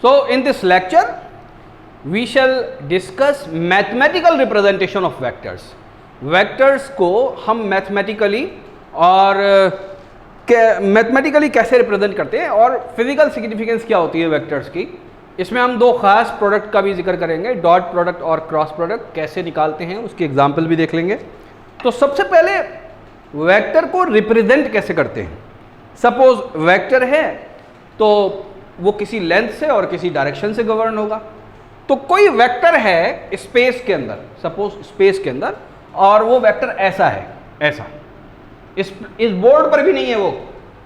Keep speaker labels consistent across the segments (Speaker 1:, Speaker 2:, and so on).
Speaker 1: So in this lecture we shall discuss mathematical representation of vectors. Vectors को हम mathematically और mathematically कैसे represent करते हैं और फिजिकल सिग्निफिकेंस क्या होती है वेक्टर्स की। इसमें हम दो खास प्रोडक्ट का भी जिक्र करेंगे, डॉट प्रोडक्ट और क्रॉस प्रोडक्ट कैसे निकालते हैं उसकी एग्जांपल भी देख लेंगे। तो सबसे पहले वेक्टर को रिप्रेजेंट कैसे करते हैं। सपोज वेक्टर है तो वो किसी लेंथ से और किसी डायरेक्शन से गवर्न होगा। तो कोई वेक्टर है स्पेस के अंदर, सपोज स्पेस के अंदर, और वो वेक्टर ऐसा है, ऐसा इस बोर्ड पर भी नहीं है,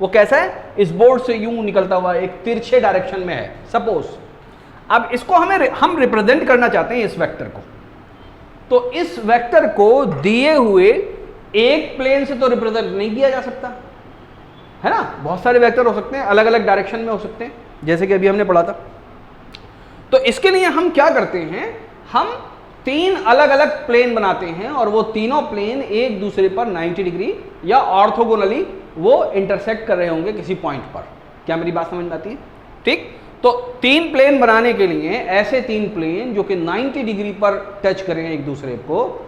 Speaker 1: वो कैसा है, इस बोर्ड से यूं निकलता हुआ एक तिरछे डायरेक्शन में है सपोज। अब इसको हम रिप्रेजेंट करना चाहते हैं इस वेक्टर को। तो इस वेक्टर को दिए हुए एक प्लेन से तो रिप्रेजेंट नहीं किया जा सकता है ना, बहुत सारे वेक्टर हो सकते हैं, अलग अलग डायरेक्शन में हो सकते हैं, जैसे कि अभी हमने पढ़ा था। तो इसके लिए हम क्या करते हैं, हम तीन अलग अलग प्लेन बनाते हैं और वो तीनों प्लेन एक दूसरे पर 90 डिग्री या ऑर्थोगोनली वो इंटरसेक्ट कर रहे होंगे किसी पॉइंट पर। क्या मेरी बात समझ में आती है? ठीक। तो तीन प्लेन बनाने के लिए, ऐसे तीन प्लेन जो कि 90 डिग्री पर टच करें एक दूसरे को,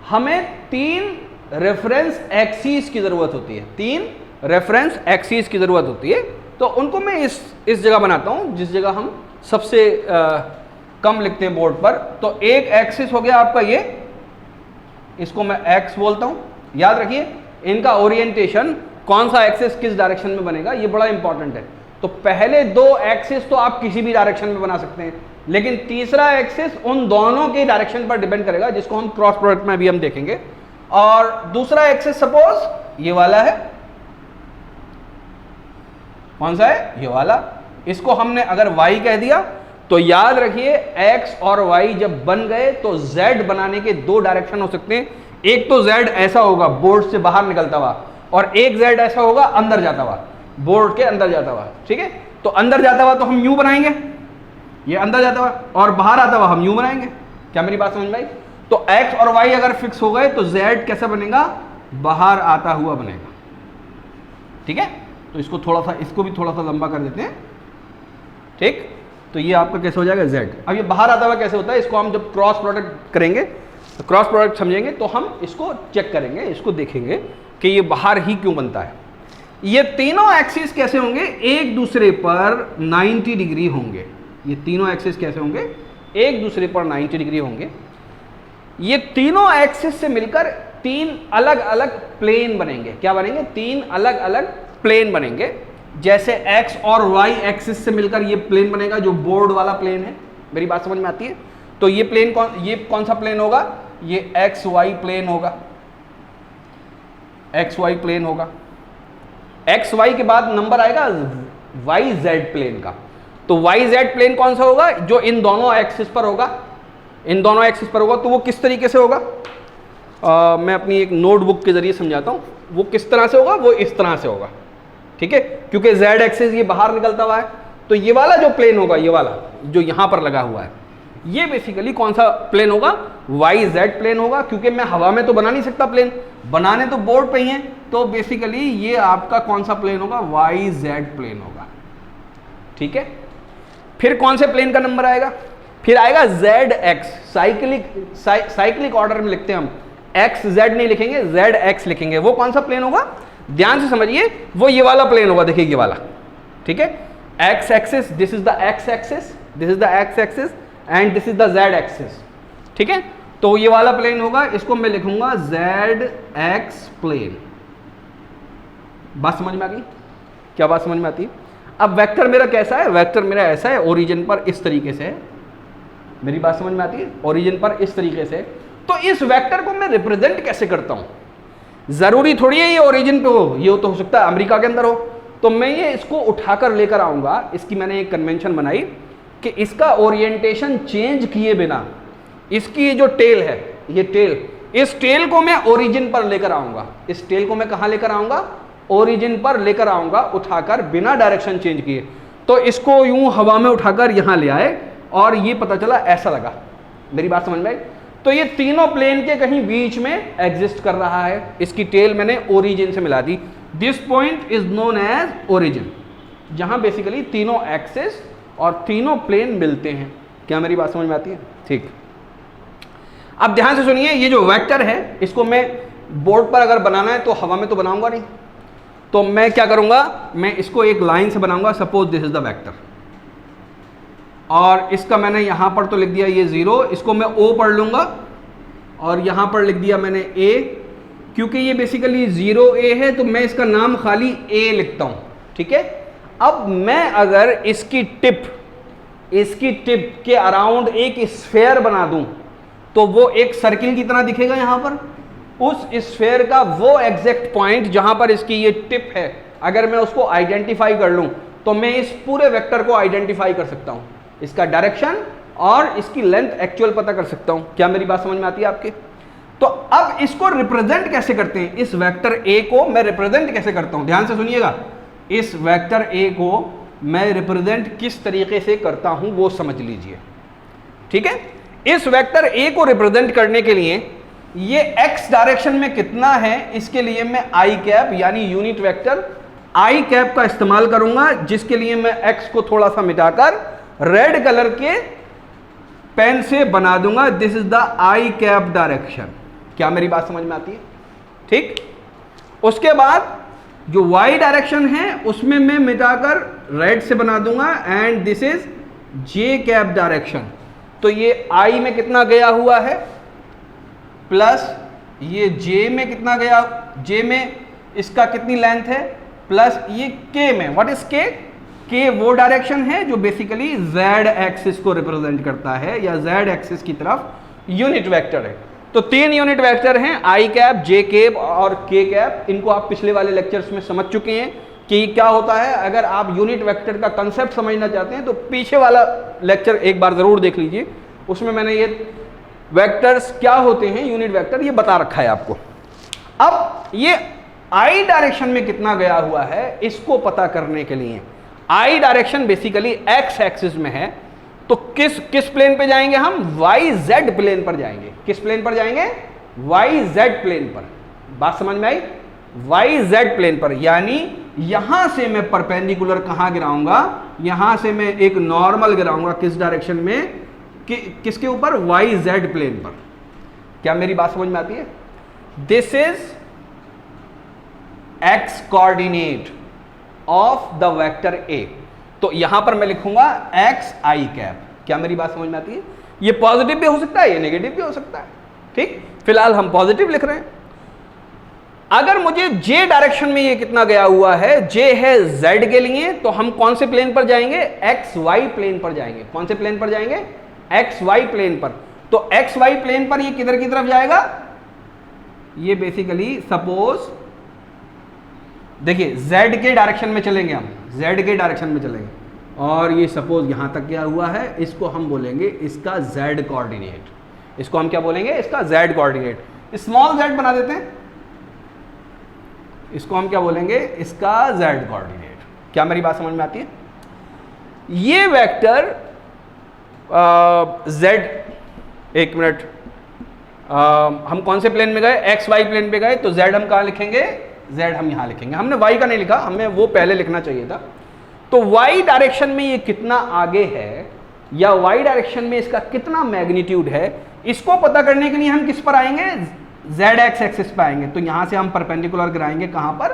Speaker 1: हमें तीन रेफरेंस एक्सिस की जरूरत होती है, तीन रेफरेंस एक्सिस की जरूरत होती है। तो उनको मैं इस जगह बनाता हूं जिस जगह हम सबसे कम लिखते हैं बोर्ड पर। तो एक एक्सिस हो गया आपका ये, इसको मैं एक्स बोलता हूं। याद रखिए इनका ओरिएंटेशन, कौन सा एक्सिस किस डायरेक्शन में बनेगा, ये बड़ा इंपॉर्टेंट है। तो पहले दो एक्सिस तो आप किसी भी डायरेक्शन में बना सकते हैं, लेकिन तीसरा एक्सिस उन दोनों के डायरेक्शन पर डिपेंड करेगा, जिसको हम क्रॉस प्रोडक्ट में भी हम देखेंगे। और दूसरा एक्सिस सपोज ये वाला है, कौन सा है, ये वाला। इसको हमने अगर y कह दिया तो याद रखिए x और y जब बन गए तो z बनाने के दो डायरेक्शन हो सकते हैं। एक तो z ऐसा होगा बोर्ड से बाहर निकलता हुआ, और एक z ऐसा होगा अंदर जाता हुआ, बोर्ड के अंदर जाता हुआ। ठीक है, तो अंदर जाता हुआ तो हम यूं बनाएंगे, ये अंदर जाता हुआ, और बाहर आता हुआ हम यूं बनाएंगे। क्या मेरी बात समझ में आई? तो x और y अगर फिक्स हो गए तो z कैसा बनेगा, बाहर आता हुआ बनेगा। ठीक है, तो इसको थोड़ा सा, इसको भी थोड़ा सा लंबा कर देते हैं। ठीक, तो ये आपका कैसे हो जाएगा z। अब ये बाहर आता हुआ कैसे होता है, इसको हम जब क्रॉस प्रोडक्ट करेंगे, तो क्रॉस प्रोडक्ट समझेंगे तो हम इसको चेक करेंगे, इसको देखेंगे कि ये बाहर ही क्यों बनता है। ये तीनों एक्सिस कैसे होंगे, एक दूसरे पर 90 डिग्री होंगे। ये तीनों एक्सिस कैसे होंगे, एक दूसरे पर 90 डिग्री होंगे। ये तीनों एक्सिस से मिलकर तीन अलग अलग प्लेन बनेंगे। क्या बनेंगे, तीन अलग अलग प्लेन बनेंगे। जैसे x और y एक्सिस से मिलकर ये प्लेन बनेगा जो बोर्ड वाला प्लेन है। मेरी बात समझ में आती है? तो ये प्लेन ये कौन सा प्लेन होगा, ये xy प्लेन होगा, xy प्लेन होगा। xy के बाद नंबर आएगा yz प्लेन का। तो yz प्लेन कौन सा होगा, जो इन दोनों एक्सिस पर होगा, इन दोनों एक्सिस पर होगा। तो वो किस तरीके से होगा, मैं अपनी एक नोटबुक के जरिए समझाता हूँ। वो किस तरह से होगा, वो इस तरह से होगा। ठीक है, क्योंकि z एक्सिस ये बाहर निकलता हुआ है, तो ये वाला जो प्लेन होगा, ये वाला जो यहां पर लगा हुआ है, ये बेसिकली कौन सा प्लेन होगा, yz प्लेन होगा। क्योंकि मैं हवा में तो बना नहीं सकता प्लेन, बनाने तो बोर्ड पे ही है। तो बेसिकली ये आपका कौन सा प्लेन होगा, yz प्लेन होगा। ठीक है, फिर कौन से प्लेन का नंबर आएगा, फिर आएगा zx। साइक्लिक ऑर्डर में लिखते हैं हम, xz नहीं लिखेंगे, zx लिखेंगे। वो कौन सा प्लेन होगा, ध्यान से समझिए, वो ये वाला प्लेन होगा। देखिए ये वाला, ठीक है, x axis, this is the x axis, this is the x axis and this is the z axis. ठीक है, तो ये वाला प्लेन होगा, इसको मैं लिखूंगा zx प्लेन। बात समझ में आ गई? क्या बात समझ में आती है? अब वेक्टर मेरा कैसा है, वेक्टर मेरा ऐसा है, ओरिजिन पर इस तरीके से है। मेरी बात समझ में आती है? ओरिजिन पर इस तरीके से। तो इस वेक्टर को मैं रिप्रेजेंट कैसे करता हूं, जरूरी थोड़ी है ये ओरिजिन पे हो, ये तो हो सकता है अमेरिका के अंदर हो। तो मैं ये इसको उठाकर लेकर आऊंगा। इसकी मैंने एक कन्वेंशन बनाई कि इसका ओरिएंटेशन चेंज किए बिना, इसकी ये जो टेल है, ये टेल, इस टेल को मैं ओरिजिन पर लेकर आऊंगा। इस टेल को मैं कहां लेकर आऊंगा, ओरिजिन पर लेकर आऊंगा, उठाकर बिना डायरेक्शन चेंज किए। तो इसको यूं हवा में उठाकर यहां ले आए और ये पता चला ऐसा लगा। मेरी बात समझ में आई? तो ये तीनों प्लेन के कहीं बीच में एग्जिस्ट कर रहा है। इसकी टेल मैंने ओरिजिन से मिला दी। This point is known as origin, जहां बेसिकली तीनों एक्सिस और तीनों प्लेन मिलते हैं। क्या मेरी बात समझ में आती है? ठीक, अब ध्यान से सुनिए, ये जो वेक्टर है इसको मैं बोर्ड पर अगर बनाना है तो हवा में तो बनाऊंगा नहीं, तो मैं क्या करूंगा, मैं इसको एक लाइन से बनाऊंगा। Suppose this is the vector, और इसका मैंने यहां पर तो लिख दिया ये 0, इसको मैं O पढ़ लूंगा और यहां पर लिख दिया मैंने A, क्योंकि ये बेसिकली 0A है तो मैं इसका नाम खाली A लिखता हूं। ठीक है, अब मैं अगर इसकी टिप के अराउंड एक स्फेयर बना दूं तो वो एक सर्किल की तरह दिखेगा। यहां पर उस स्फेयर का वो एग्जैक्ट पॉइंट जहां पर इसकी ये टिप है, अगर मैं उसको आइडेंटिफाई कर लूं तो मैं इस पूरे वेक्टर को आइडेंटिफाई कर सकता हूं, इसका डायरेक्शन और इसकी लेंथ एक्चुअल पता कर सकता हूं। क्या मेरी बात समझ में आती है आपके? तो अब इसको रिप्रेजेंट कैसे करते हैं, इस वेक्टर A को मैं रिप्रेजेंट कैसे करता हूं, ध्यान से सुनिएगा। इस वेक्टर A को मैं रिप्रेजेंट किस तरीके से करता हूं वो समझ लीजिए। ठीक है, इस वेक्टर A को रिप्रेजेंट करने के लिए ये x डायरेक्शन में कितना है, इसके लिए मैं i कैप यानी यूनिट वेक्टर i कैप का इस्तेमाल करूंगा, जिसके लिए मैं x को थोड़ा सा मिटाकर रेड कलर के पेन से बना दूंगा। This is the i cap direction. क्या मेरी बात समझ में आती है? ठीक, उसके बाद जो y डायरेक्शन है उसमें मैं मिटाकर रेड से बना दूंगा, and this is j cap direction. तो ये i में कितना गया हुआ है प्लस ये j में कितना गया, j में इसका कितनी लेंथ है प्लस ये k में, व्हाट इज k? k वो डायरेक्शन है जो बेसिकली z एक्सिस को रिप्रेजेंट करता है या z एक्सिस की तरफ यूनिट वेक्टर है। तो 3 यूनिट वेक्टर हैं, i कैप, j कैप और k कैप। इनको आप पिछले वाले लेक्चर्स में समझ चुके हैं कि क्या होता है। अगर आप यूनिट वेक्टर का कंसेप्ट समझना चाहते हैं तो पीछे वाला लेक्चर एक बार जरूर देख लीजिए, उसमें मैंने ये वेक्टर्स क्या होते हैं, यूनिट वेक्टर, ये बता रखा है आपको। अब ये i डायरेक्शन में कितना गया हुआ है इसको पता करने के लिए, i direction basically x axis में है, तो किस प्लेन पे जाएंगे हम, yz प्लेन पर जाएंगे। किस प्लेन पर जाएंगे? yz प्लेन पर। बात समझ में आई? yz प्लेन पर, यानी यहां से मैं परपेंडिकुलर कहां गिराऊंगा, यहां से मैं एक नॉर्मल गिराऊंगा किस डायरेक्शन में, किसके ऊपर, yz प्लेन पर। क्या मेरी बात समझ में आती है? This is x coordinate of the vector A। तो यहां पर मैं लिखूंगा x i कैप। क्या मेरी बात समझ में आती है? ये पॉजिटिव भी हो सकता है, ये नेगेटिव भी हो सकता है। ठीक, फिलहाल हम पॉजिटिव लिख रहे हैं। अगर मुझे j डायरेक्शन में ये कितना गया हुआ है, j है z के लिए, तो हम कौन से प्लेन पर जाएंगे, xy प्लेन पर जाएंगे। कौन से प्लेन पर जाएंगे? xy प्लेन पर। तो xy प्लेन पर ये किधर की तरफ जाएगा, ये बेसिकली सपोज देखिए z के डायरेक्शन में चलेंगे, हम z के डायरेक्शन में चलेंगे, और ये सपोज यहां तक गया हुआ है, इसको हम बोलेंगे इसका z कोऑर्डिनेट। इसको हम क्या बोलेंगे, इसका z कोऑर्डिनेट। स्मॉल z बना देते हैं, इसको हम क्या बोलेंगे, इसका z कोऑर्डिनेट। क्या मेरी बात समझ में आती है? ये वेक्टर z, एक मिनट, हम कौन से प्लेन में गए, एक्स वाई प्लेन पे गए, तो z हम कहाँ लिखेंगे, z हम यहाँ लिखेंगे। हमने y का नहीं लिखा, हमें वो पहले लिखना चाहिए था। तो y डायरेक्शन में ये कितना आगे है या y डायरेक्शन में इसका कितना मैग्नीट्यूड है, इसको पता करने के लिए हम किस पर आएंगे, z एक्स एक्सिस पर आएंगे। तो यहाँ से हम परपेंडिकुलर गिराएंगे कहाँ पर,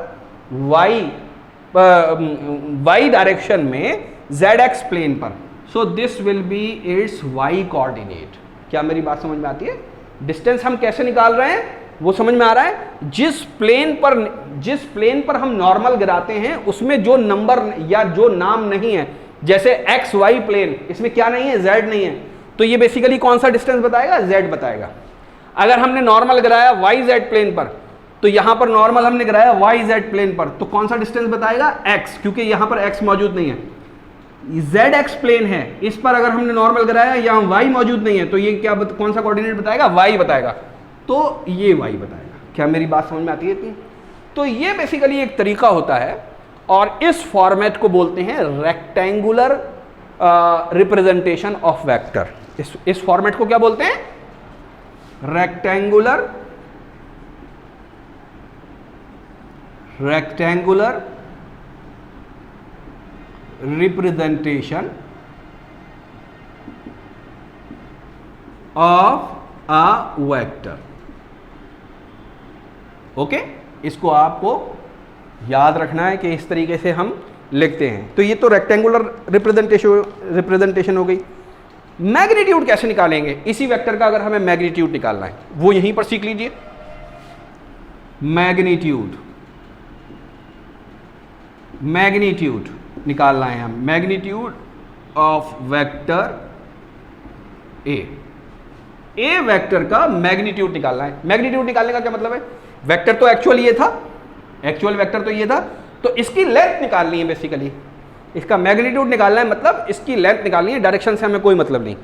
Speaker 1: y डायरेक्शन में z एक्स प्लेन पर। So this will be it's y coordinate. क्या मेरी बात समझ में आती है? डिस्टेंस हम कैसे निकाल रहे हैं वो समझ में आ रहा है? जिस प्लेन पर हम नॉर्मल गिराते हैं उसमें जो नंबर या जो नाम नहीं है, जैसे एक्स वाई प्लेन, इसमें क्या नहीं है, z नहीं है, तो ये बेसिकली कौन सा डिस्टेंस बताएगा, z बताएगा। अगर हमने नॉर्मल गिराया yz प्लेन पर, तो यहां पर नॉर्मल हमने गिराया yz प्लेन पर, तो कौन सा डिस्टेंस बताएगा, x, क्योंकि यहां पर x मौजूद नहीं है। zx प्लेन है, इस पर अगर हमने नॉर्मल गिराया, यहां y मौजूद नहीं है, तो ये क्या कौन सा कोऑर्डिनेट बताएगा, y बताएगा, तो ये y बताएगा। क्या मेरी बात समझ में आती है? तो ये बेसिकली एक तरीका होता है, और इस फॉर्मेट को बोलते हैं रेक्टेंगुलर रिप्रेजेंटेशन ऑफ वेक्टर। इस फॉर्मेट को क्या बोलते हैं, rectangular rectangular representation of a vector. Okay, इसको आपको याद रखना है कि इस तरीके से हम लिखते हैं। तो ये तो रेक्टेंगुलर रिप्रेजेंटेशन हो गई। मैग्नीट्यूड कैसे निकालेंगे इसी वेक्टर का? अगर हमें मैग्नीट्यूड निकालना है वो यहीं पर सीख लीजिए। मैग्नीट्यूड निकालना है हम, magnitude of vector A vector का मैग्नीट्यूड निकालना है। मैग्नीट्यूड निकालने का क्या मतलब है? वेक्टर तो एक्चुअल ये था, एक्चुअल वेक्टर तो ये था, तो इसकी लेंथ निकालनी है बेसिकली। इसका मैग्नीट्यूड निकालना है मतलब इसकी लेंथ निकालनी है, डायरेक्शन से हमें कोई मतलब नहीं।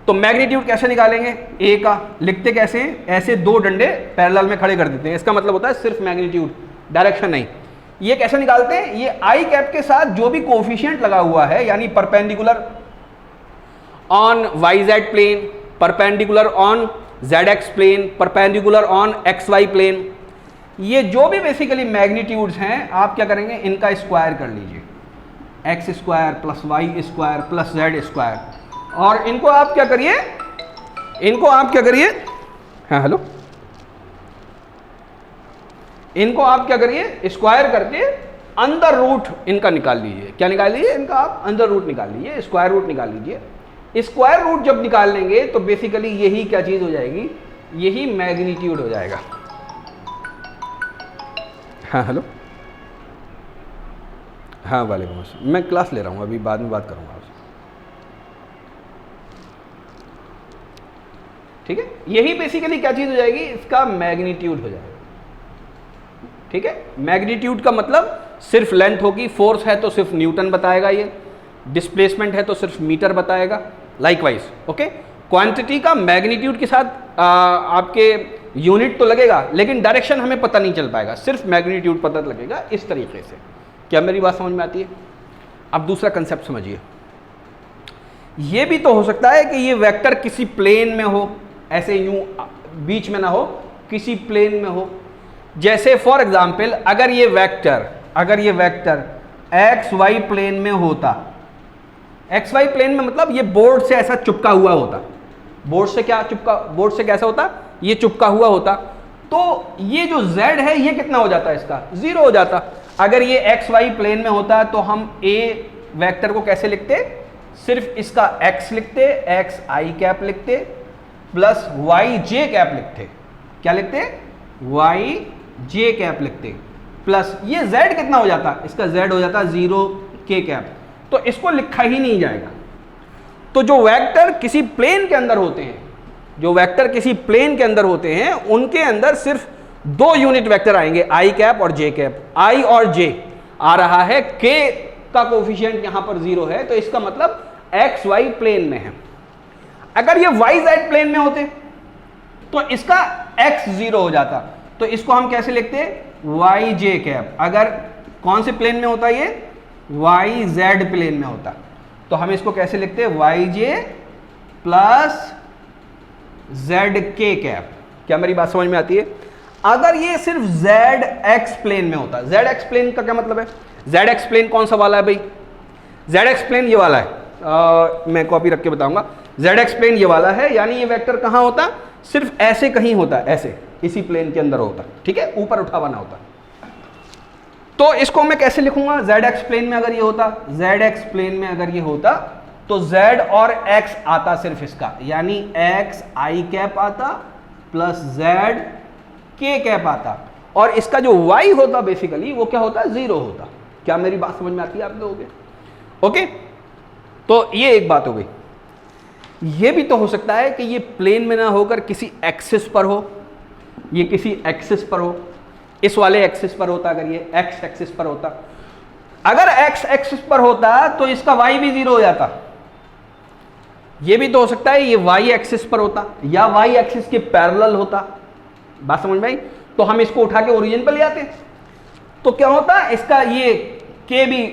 Speaker 1: तो मैग्नीट्यूड कैसे निकालेंगे? ए का लिखते कैसे हैं? ऐसे दो डंडे पैरेलल में खड़े कर देते हैं, इसका मतलब होता है सिर्फ मैग्नीट्यूड, डायरेक्शन नहीं। ये कैसे निकालते हैं? ये आई कैप के साथ जो भी कोफिशिएंट लगा हुआ है, यानी perpendicular on Y Z plane, perpendicular on Z X plane, perpendicular on X Y plane, ये जो भी बेसिकली मैग्नीट्यूड्स हैं, आप क्या करेंगे? इनका स्क्वायर कर लीजिए, X square plus Y square plus Z square, और इनको आप क्या करिए? हाँ हेलो, इनको आप क्या करिए? स्क्वायर करके अंदर रूट इनका निकाल लीजिए। क्या निकाल लीजिए? इनका आप अंदर रूट निकाल लीजिए, स्क्वायर रूट निकाल लीजिए। स्क्वायर रूट जब निकाल लेंगे तो बेसिकली यही क्या चीज हो जाएगी? यही मैग्नीट्यूड हो जाएगा। हाँ हेलो, हाँ वालेकुम अस्सलाम, मैं क्लास ले रहा हूँ, अभी बाद में बात करूँगा आपसे, ठीक है? यही बेसिकली क्या चीज़ हो जाएगी? इसका मैग्नीट्यूड हो जाएगा, ठीक है? मैग्नीट्यूड का मतलब सिर्फ लेंथ होगी, फोर्स है तो सिर्फ न्यूटन बताएगा, ये डिस्प्लेसमेंट है तो सिर्फ मीटर बताएगा, लाइकवाइज। ओके, क्वांटिटी का मैग्नीट्यूड के साथ आपके यूनिट तो लगेगा, लेकिन डायरेक्शन हमें पता नहीं चल पाएगा, सिर्फ मैग्नीट्यूड पता लगेगा इस तरीके से। क्या मेरी बात समझ में आती है? अब दूसरा कंसेप्ट समझिए। ये भी तो हो सकता है कि ये वेक्टर किसी प्लेन में हो, ऐसे यूं बीच में ना हो, किसी प्लेन में हो। जैसे फॉर एग्जाम्पल अगर ये वेक्टर एक्स वाई प्लेन में होता, एक्स वाई प्लेन में मतलब ये बोर्ड से ऐसा चिपका हुआ होता, बोर्ड से कैसा होता? ये चिपका हुआ होता, तो ये जो z है ये कितना हो जाता? इसका 0 हो जाता। अगर ये एक्स वाई प्लेन में होता तो हम ए वेक्टर को कैसे लिखते? सिर्फ इसका x लिखते, एक्स आई कैप लिखते, प्लस वाई जे कैप लिखते। क्या लिखते? वाई जे कैप लिखते, प्लस ये z कितना हो जाता? इसका z हो जाता 0 k कैप, तो इसको लिखा ही नहीं जाएगा। तो जो वेक्टर किसी प्लेन के अंदर होते हैं, उनके अंदर सिर्फ दो यूनिट वेक्टर आएंगे, आई कैप और जे कैप। आई और जे आ रहा है, k का कोफिशिएंट यहां पर 0 है, तो इसका मतलब एक्स वाई प्लेन में है। अगर ये वाई जेड प्लेन में होते तो इसका x 0 हो जाता, तो इसको हम कैसे लिखते? वाई जे कैप। अगर कौन से प्लेन में होता? ये वाई जेड प्लेन में होता, तो हम इसको कैसे लिखते? वाई जे प्लस जेड के कैप। क्या मेरी बात समझ में आती है? अगर ये सिर्फ जेड एक्स प्लेन में होता, जेड एक्स प्लेन का क्या मतलब है? जेड एक्स प्लेन कौन सा वाला है भाई? जेड एक्स प्लेन ये वाला है, मैं कॉपी रख के बताऊंगा। जेड एक्स प्लेन ये वाला है, यानी ये वेक्टर कहां होता? सिर्फ ऐसे कहीं होता, ऐसे इसी प्लेन के अंदर होता, ठीक है? ऊपर उठा बना होता। तो इसको मैं कैसे लिखूंगा? जेड एक्स प्लेन में अगर ये होता, जेड एक्स प्लेन में अगर ये होता तो z और x आता सिर्फ इसका, यानी x आई कैप आता प्लस z k कैप आता, और इसका जो y होता बेसिकली वो क्या होता? 0 होता। क्या मेरी बात समझ में आती है आप लोगों के? ओके, तो ये एक बात हो गई। ये भी तो हो सकता है कि ये प्लेन में ना होकर किसी एक्सिस पर हो, ये किसी एक्सिस पर हो, इस वाले एक्सिस पर होता। अगर ये x एक्सिस पर होता, अगर x एक्सिस पर होता तो इसका y भी 0 हो जाता। ये भी तो हो सकता है ये y एक्सिस पर होता या y एक्सिस के पैरेलल होता। बात समझ में आई? तो हम इसको उठा के ओरिजिन पर ले आते, तो क्या होता? इसका ये k भी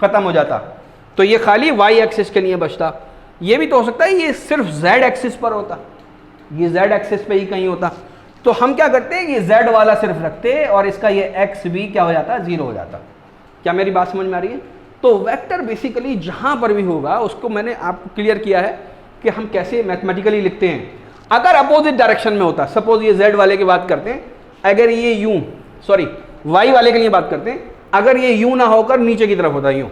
Speaker 1: खत्म हो जाता, तो ये खाली y एक्सिस के लिए बचता। ये भी तो हो सकता है ये सिर्फ z एक्सिस पर होता, ये z एक्सिस पे ही कहीं होता, तो हम क्या करते हैं, ये z वाला सिर्फ रखते हैं और इसका ये x भी क्या हो जाता है, 0 हो जाता। क्या मेरी बात समझ में आ रही है? तो वेक्टर बेसिकली जहां पर भी होगा उसको मैंने आपको क्लियर किया है कि हम कैसे मैथमेटिकली लिखते हैं। अगर अपोजिट डायरेक्शन में होता, सपोज ये z वाले की बात करते हैं, अगर ये यूं, सॉरी y वाले के लिए बात करते हैं, अगर ये यूं ना होकर नीचे की तरफ होता यूं,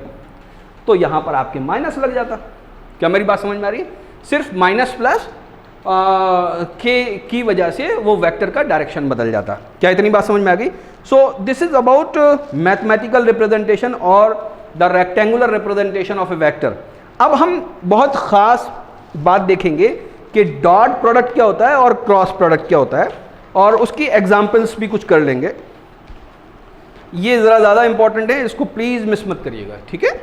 Speaker 1: तो यहां पर आपके माइनस लग जाता। क्या मेरी बात समझ में आ रही है? सिर्फ माइनस प्लस के की वजह से वो वेक्टर का डायरेक्शन बदल जाता। क्या इतनी बात समझ में आ गई? So this is about mathematical representation और the rectangular representation of a vector. अब हम बहुत खास बात देखेंगे कि डॉट प्रोडक्ट क्या होता है और क्रॉस प्रोडक्ट क्या होता है, और उसकी एग्जांपल्स भी कुछ कर लेंगे। ये ज़रा ज़्यादा इंपॉर्टेंट है, इसको प्लीज़ मिस मत करिएगा, ठीक है?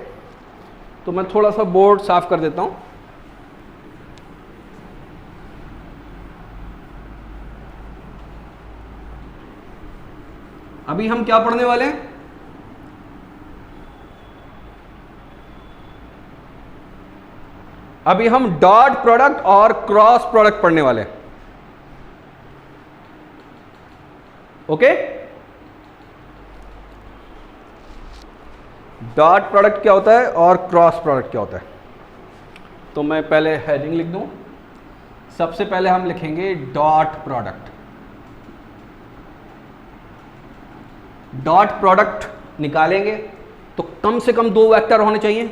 Speaker 1: तो मैं थोड़ा सा बोर्ड साफ कर देता हूं। अभी हम क्या पढ़ने वाले हैं? अभी हम डॉट प्रोडक्ट और क्रॉस प्रोडक्ट पढ़ने वाले हैं। ओके? डॉट प्रोडक्ट क्या होता है और क्रॉस प्रोडक्ट क्या होता है? तो मैं पहले हेडिंग लिख दूं। सबसे पहले हम लिखेंगे डॉट प्रोडक्ट। डॉट प्रोडक्ट निकालेंगे तो कम से कम 2 वेक्टर होने चाहिए।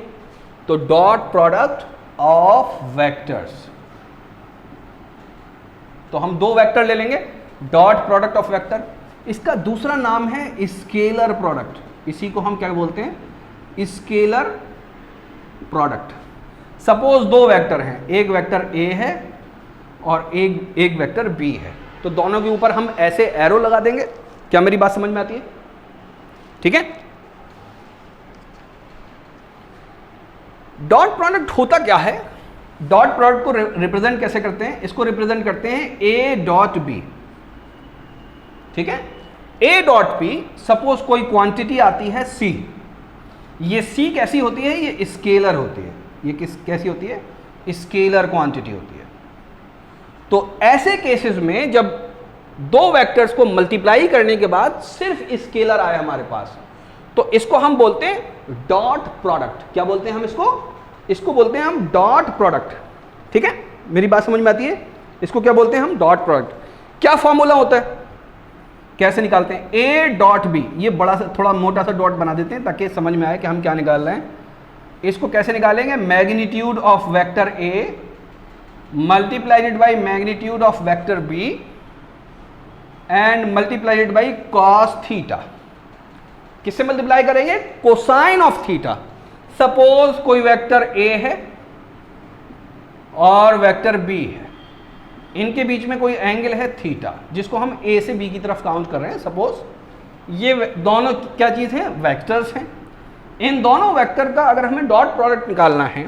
Speaker 1: तो डॉट प्रोडक्ट ऑफ वेक्टर्स, तो हम 2 वेक्टर ले लेंगे, डॉट प्रोडक्ट ऑफ वेक्टर। इसका दूसरा नाम है स्केलर प्रोडक्ट। इसी को हम क्या बोलते हैं? Scalar product. सपोज 2 वेक्टर हैं, एक वेक्टर A है और एक वेक्टर B है, तो दोनों के ऊपर हम ऐसे एरो लगा देंगे। क्या मेरी बात समझ में आती है? ठीक है? डॉट प्रोडक्ट होता क्या है? डॉट प्रोडक्ट को रिप्रेजेंट कैसे करते हैं? इसको रिप्रेजेंट करते हैं A डॉट B। ठीक है? A डॉट B, सपोज कोई क्वांटिटी आती है C। ये C कैसी होती है? ये स्केलर होती है। ये कैसी होती है? स्केलर क्वांटिटी होती है। तो ऐसे केसेस में जब 2 वेक्टर्स को मल्टीप्लाई करने के बाद सिर्फ स्केलर आए हमारे पास, तो इसको हम बोलते हैं डॉट प्रोडक्ट। क्या बोलते हैं हम इसको? इसको बोलते हैं हम डॉट प्रोडक्ट। ठीक है? मेरी बात समझ में आती है? इसको क्या बोलते हैं हम? Dot product. क्या फॉर्मूला होता है? कैसे निकालते हैं? A डॉट B, ये बड़ा सा थोड़ा मोटा सा डॉट बना देते हैं ताकि समझ में आए कि हम क्या निकाल रहे हैं। इसको कैसे निकालेंगे? Magnitude of vector A multiplied by magnitude of vector B and multiplied by cos theta. किससे मल्टीप्लाई करेंगे? Cosine of theta. सपोज कोई वेक्टर A है और वेक्टर B है, इनके बीच में कोई एंगल है थीटा, जिसको हम A से B की तरफ काउंट कर रहे हैं। सपोज ये दोनों क्या चीज है? वेक्टर्स हैं। इन दोनों वेक्टर का अगर हमें डॉट प्रोडक्ट निकालना है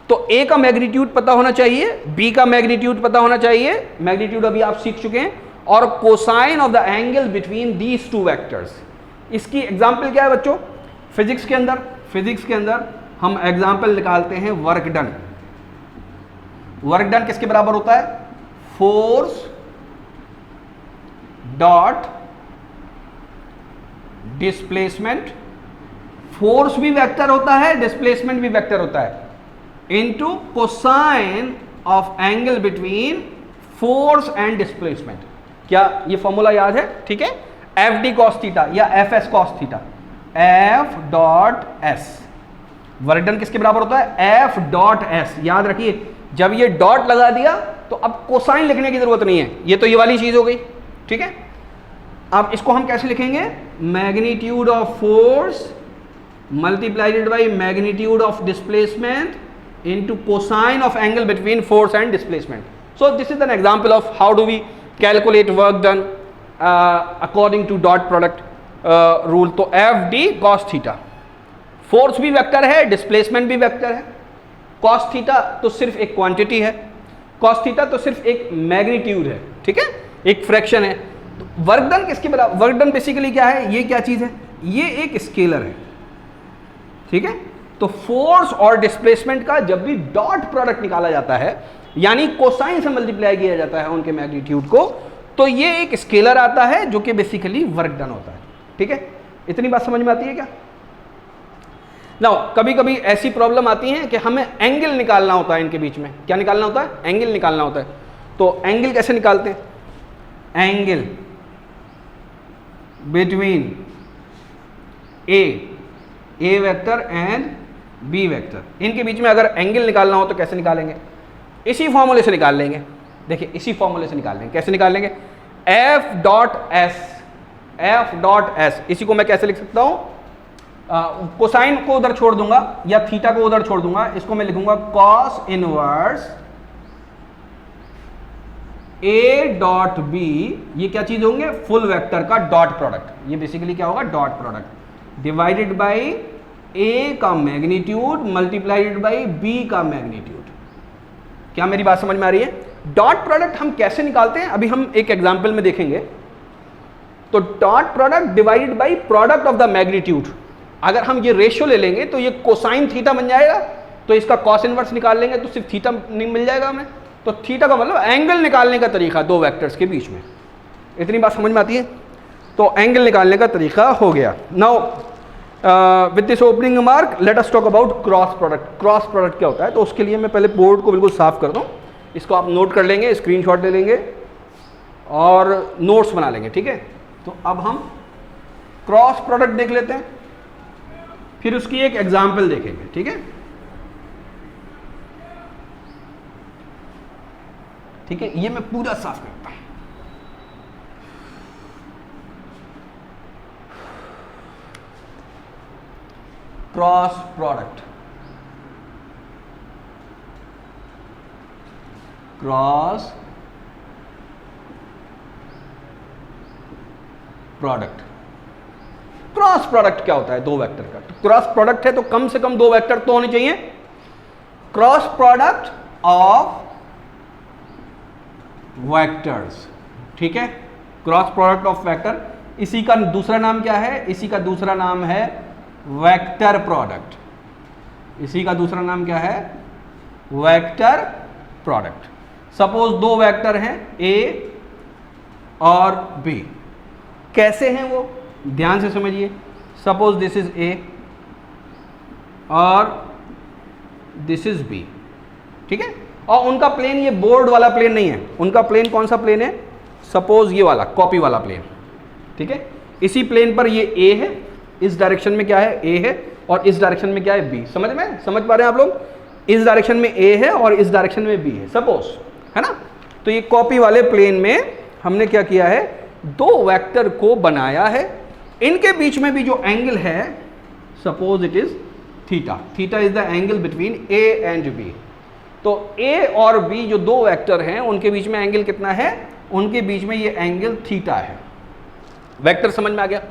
Speaker 1: तो A का मैग्नीट्यूड पता होना चाहिए, B का मैग्नीट्यूड पता होना चाहिए, मैग्नीट्यूड अभी आप सीख चुके हैं, और cosine of the angle between these 2 vectors. इसकी एग्जांपल क्या है बच्चों? फिजिक्स के अंदर हम एग्जांपल निकालते हैं वर्क डन। वर्क डन किसके बराबर होता है? Force dot displacement. फोर्स भी वेक्टर होता है, डिस्प्लेसमेंट भी वेक्टर होता है, into cosine of angle between force and displacement. क्या ये फॉर्मूला याद है? ठीक है? एफ डी कॉस थीटा या F S cos theta, F dot S. Work done किसके बराबर होता है? F dot S. याद रखिए, जब ये डॉट लगा दिया तो अब कोसाइन लिखने की जरूरत नहीं है, ये तो ये वाली चीज हो गई। ठीक है? अब इसको हम कैसे लिखेंगे? Magnitude of force multiplied by magnitude of displacement into cosine of angle between force and displacement. So this is an example of how do we calculate work done according to dot product rule. तो F D cos theta, force भी vector है, displacement भी vector है। Cos theta तो सिर्फ एक quantity है, cos theta तो सिर्फ एक मैग्नीट्यूड है। ठीक है? एक फ्रैक्शन है। तो वर्क डन किसके बराबर? वर्क डन बेसिकली क्या है? ये क्या चीज है? ये एक स्केलर है। ठीक है? तो फोर्स और डिस्प्लेसमेंट का जब भी डॉट प्रोडक्ट निकाला जाता है, यानी कोसाइन से मल्टीप्लाई किया जाता है उनके मैग्नीट्यूड को, तो ये एक स्केलर आता है जो कि बेसिकली वर्क डन होता है। ठीक है, इतनी बात समझ में आती है क्या? नाउ कभी कभी ऐसी प्रॉब्लम आती है कि हमें एंगल निकालना होता है इनके बीच में। क्या निकालना होता है? एंगल निकालना होता है। तो एंगल कैसे निकालते हैं? Angle between A vector and B vector, इनके बीच में अगर एंगल निकालना हो तो कैसे निकालेंगे? इसी फॉर्मूले से निकाल लेंगे। देखिए इसी फॉर्मूले से निकाल लेंगे। कैसे निकाल लेंगे? एफ डॉट एस, इसी को मैं कैसे लिख सकता हूं? कोसाइन को उधर छोड़ दूंगा या थीटा को उधर छोड़ दूंगा, इसको मैं लिखूंगा cos inverse A dot B. ये क्या चीज होंगे? फुल वेक्टर का डॉट प्रोडक्ट। ये बेसिकली क्या होगा? Dot product divided by A का मैग्नीट्यूड मल्टीप्लाइड बाय बी का मैग्नीट्यूड। क्या मेरी बात समझ में आ रही है? डॉट प्रोडक्ट हम कैसे निकालते हैं अभी हम एक एग्जांपल में देखेंगे। तो dot product divided by product of the magnitude, अगर हम ये रेशियो ले लेंगे तो ये कोसाइन थीटा बन जाएगा, तो इसका कॉस इनवर्स निकाल लेंगे तो सिर्फ थीटा नहीं मिल जाएगा हमें। तो थीटा का मतलब एंगल निकालने का तरीका दो वेक्टर्स के बीच में। इतनी बात समझ में आती है? तो एंगल निकालने का तरीका हो गया। Now with this opening remark late us talk about cross product. Cross product क्या होता है? तो उसके लिए मैं पहले बोर्ड को बिल्कुल साफ कर दूं, इसको आप नोट कर लेंगे, स्क्रीनशॉट ले लेंगे और नोट्स बना लेंगे। ठीक है, तो अब हम क्रॉस प्रोडक्ट देख लेते हैं, फिर उसकी एक एग्जाम्पल देखेंगे। ठीक है, ठीक है, ये मैं पूरा साफ करता हूं। Cross product, cross product. Cross product क्या होता है? दो वेक्टर का। तो क्रॉस प्रोडक्ट है तो कम से कम दो वेक्टर तो होने चाहिए। Cross product of vectors. ठीक है, क्रॉस प्रोडक्ट ऑफ वेक्टर, इसी का दूसरा नाम क्या है? इसी का दूसरा नाम है वेक्टर प्रोडक्ट। इसी का दूसरा नाम क्या है? Vector product. सपोज दो वेक्टर हैं ए और बी। कैसे हैं वो? ध्यान से समझिए। सपोज दिस इज ए और दिस इज बी। ठीक है, और उनका प्लेन ये बोर्ड वाला प्लेन नहीं है। उनका प्लेन कौन सा प्लेन है? सपोज ये वाला कॉपी वाला प्लेन। ठीक है, इसी प्लेन पर ये ए है, इस डायरेक्शन में क्या है? ए है, और इस डायरेक्शन में क्या है? बी। समझ पा रहे हैं आप लोग? इस डायरेक्शन में ए है और इस डायरेक्शन में बी है, सपोज, है ना। तो ये कॉपी वाले प्लेन में हमने क्या किया है? दो वेक्टर को बनाया है। इनके बीच में भी जो एंगल है, suppose it is theta. Theta is the angle between A and B. तो ए और बी जो दो वेक्टर हैं उनके बीच में एंगल कितना है? उनके बीच में ये एंगल थीटा है। वेक्टर समझ में आ गया?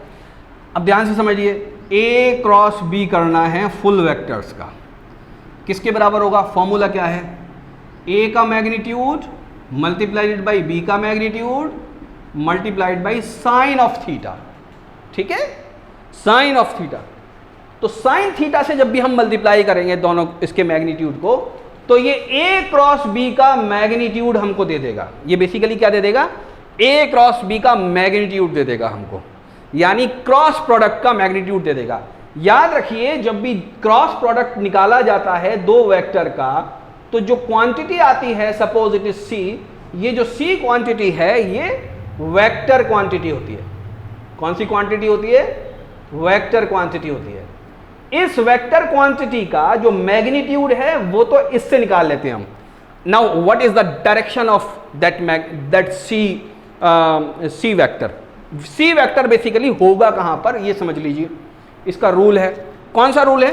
Speaker 1: अब ध्यान से समझिए, ए क्रॉस बी करना है फुल वेक्टर्स का। किसके बराबर होगा? फॉर्मूला क्या है? ए का मैग्नीट्यूड मल्टीप्लाइड बाई बी का magnitude multiplied by sine of theta. ठीक है, साइन ऑफ थीटा। तो साइन थीटा से जब भी हम मल्टीप्लाई करेंगे दोनों इसके मैग्नीट्यूड को, तो ये ए क्रॉस बी का मैग्नीट्यूड हमको दे देगा। ये बेसिकली क्या दे देगा? ए क्रॉस बी का मैग्नीट्यूड दे देगा हमको, यानी क्रॉस प्रोडक्ट का मैग्नीट्यूड दे देगा। याद रखिए, जब भी क्रॉस प्रोडक्ट निकाला जाता है दो वेक्टर का, तो जो क्वांटिटी आती है, सपोज इट इज सी, ये जो सी क्वांटिटी है ये वेक्टर क्वांटिटी होती है। कौन सी क्वांटिटी होती है? वेक्टर क्वांटिटी होती है। इस वेक्टर क्वांटिटी का जो मैग्नीट्यूड है वो तो इससे निकाल लेते हैं हम। Now what is the direction of that C vector? C vector basically होगा कहां पर, ये समझ लीजिए। इसका रूल है, कौन सा रूल है?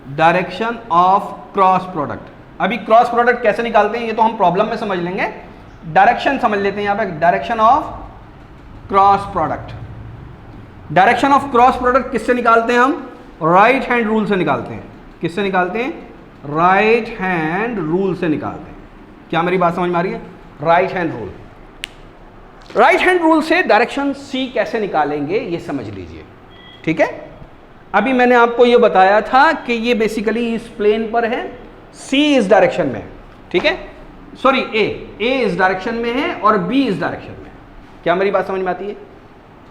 Speaker 1: Direction of cross product. अभी क्रॉस प्रोडक्ट कैसे निकालते हैं ये तो हम प्रॉब्लम में समझ लेंगे। डायरेक्शन समझ लेते हैं यहां पे। Direction of cross product. Direction of cross product किससे निकालते हैं हम? राइट हैंड रूल से निकालते हैं। किससे निकालते हैं? राइट हैंड रूल से निकालते हैं। क्या मेरी बात समझ में आ रही है? Right hand rule. Right hand rule से डायरेक्शन सी कैसे निकालेंगे ये समझ लीजिए। ठीक है, अभी मैंने आपको ये बताया था कि ये बेसिकली इस प्लेन पर है, सी इस डायरेक्शन में। ठीक है, सॉरी ए इस डायरेक्शन में है और बी इस डायरेक्शन में है। क्या मेरी बात समझ में आती है?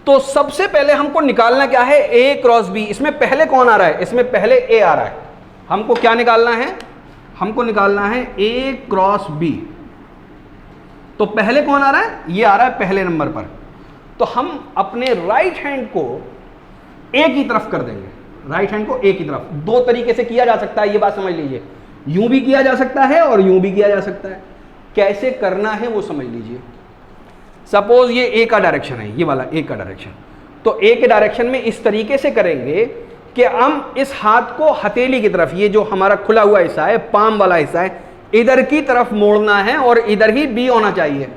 Speaker 1: तो सबसे पहले हमको निकालना क्या है, ए क्रॉस बी। इसमें पहले कौन आ रहा है? इसमें पहले ए आ रहा है। हमको क्या निकालना है? हमको निकालना है ए क्रॉस बी। तो पहले कौन आ रहा है? ये आ रहा है पहले नंबर पर। तो हम अपने राइट हैंड को ए की तरफ कर देंगे, राइट हैंड को ए की तरफ। दो तरीके से किया जा सकता है, ये बात समझ लीजिए। यूं भी किया जा सकता है और यूं भी किया जा सकता है। कैसे करना है वो समझ लीजिए। सपोज ये ए का डायरेक्शन है, ये वाला ए का डायरेक्शन। तो ए के डायरेक्शन में इस तरीके से करेंगे कि हम इस हाथ को हथेली की तरफ, ये जो हमारा खुला हुआ हिस्सा है, पाम वाला हिस्सा है, इधर की तरफ मोड़ना है और इधर ही बी होना चाहिए।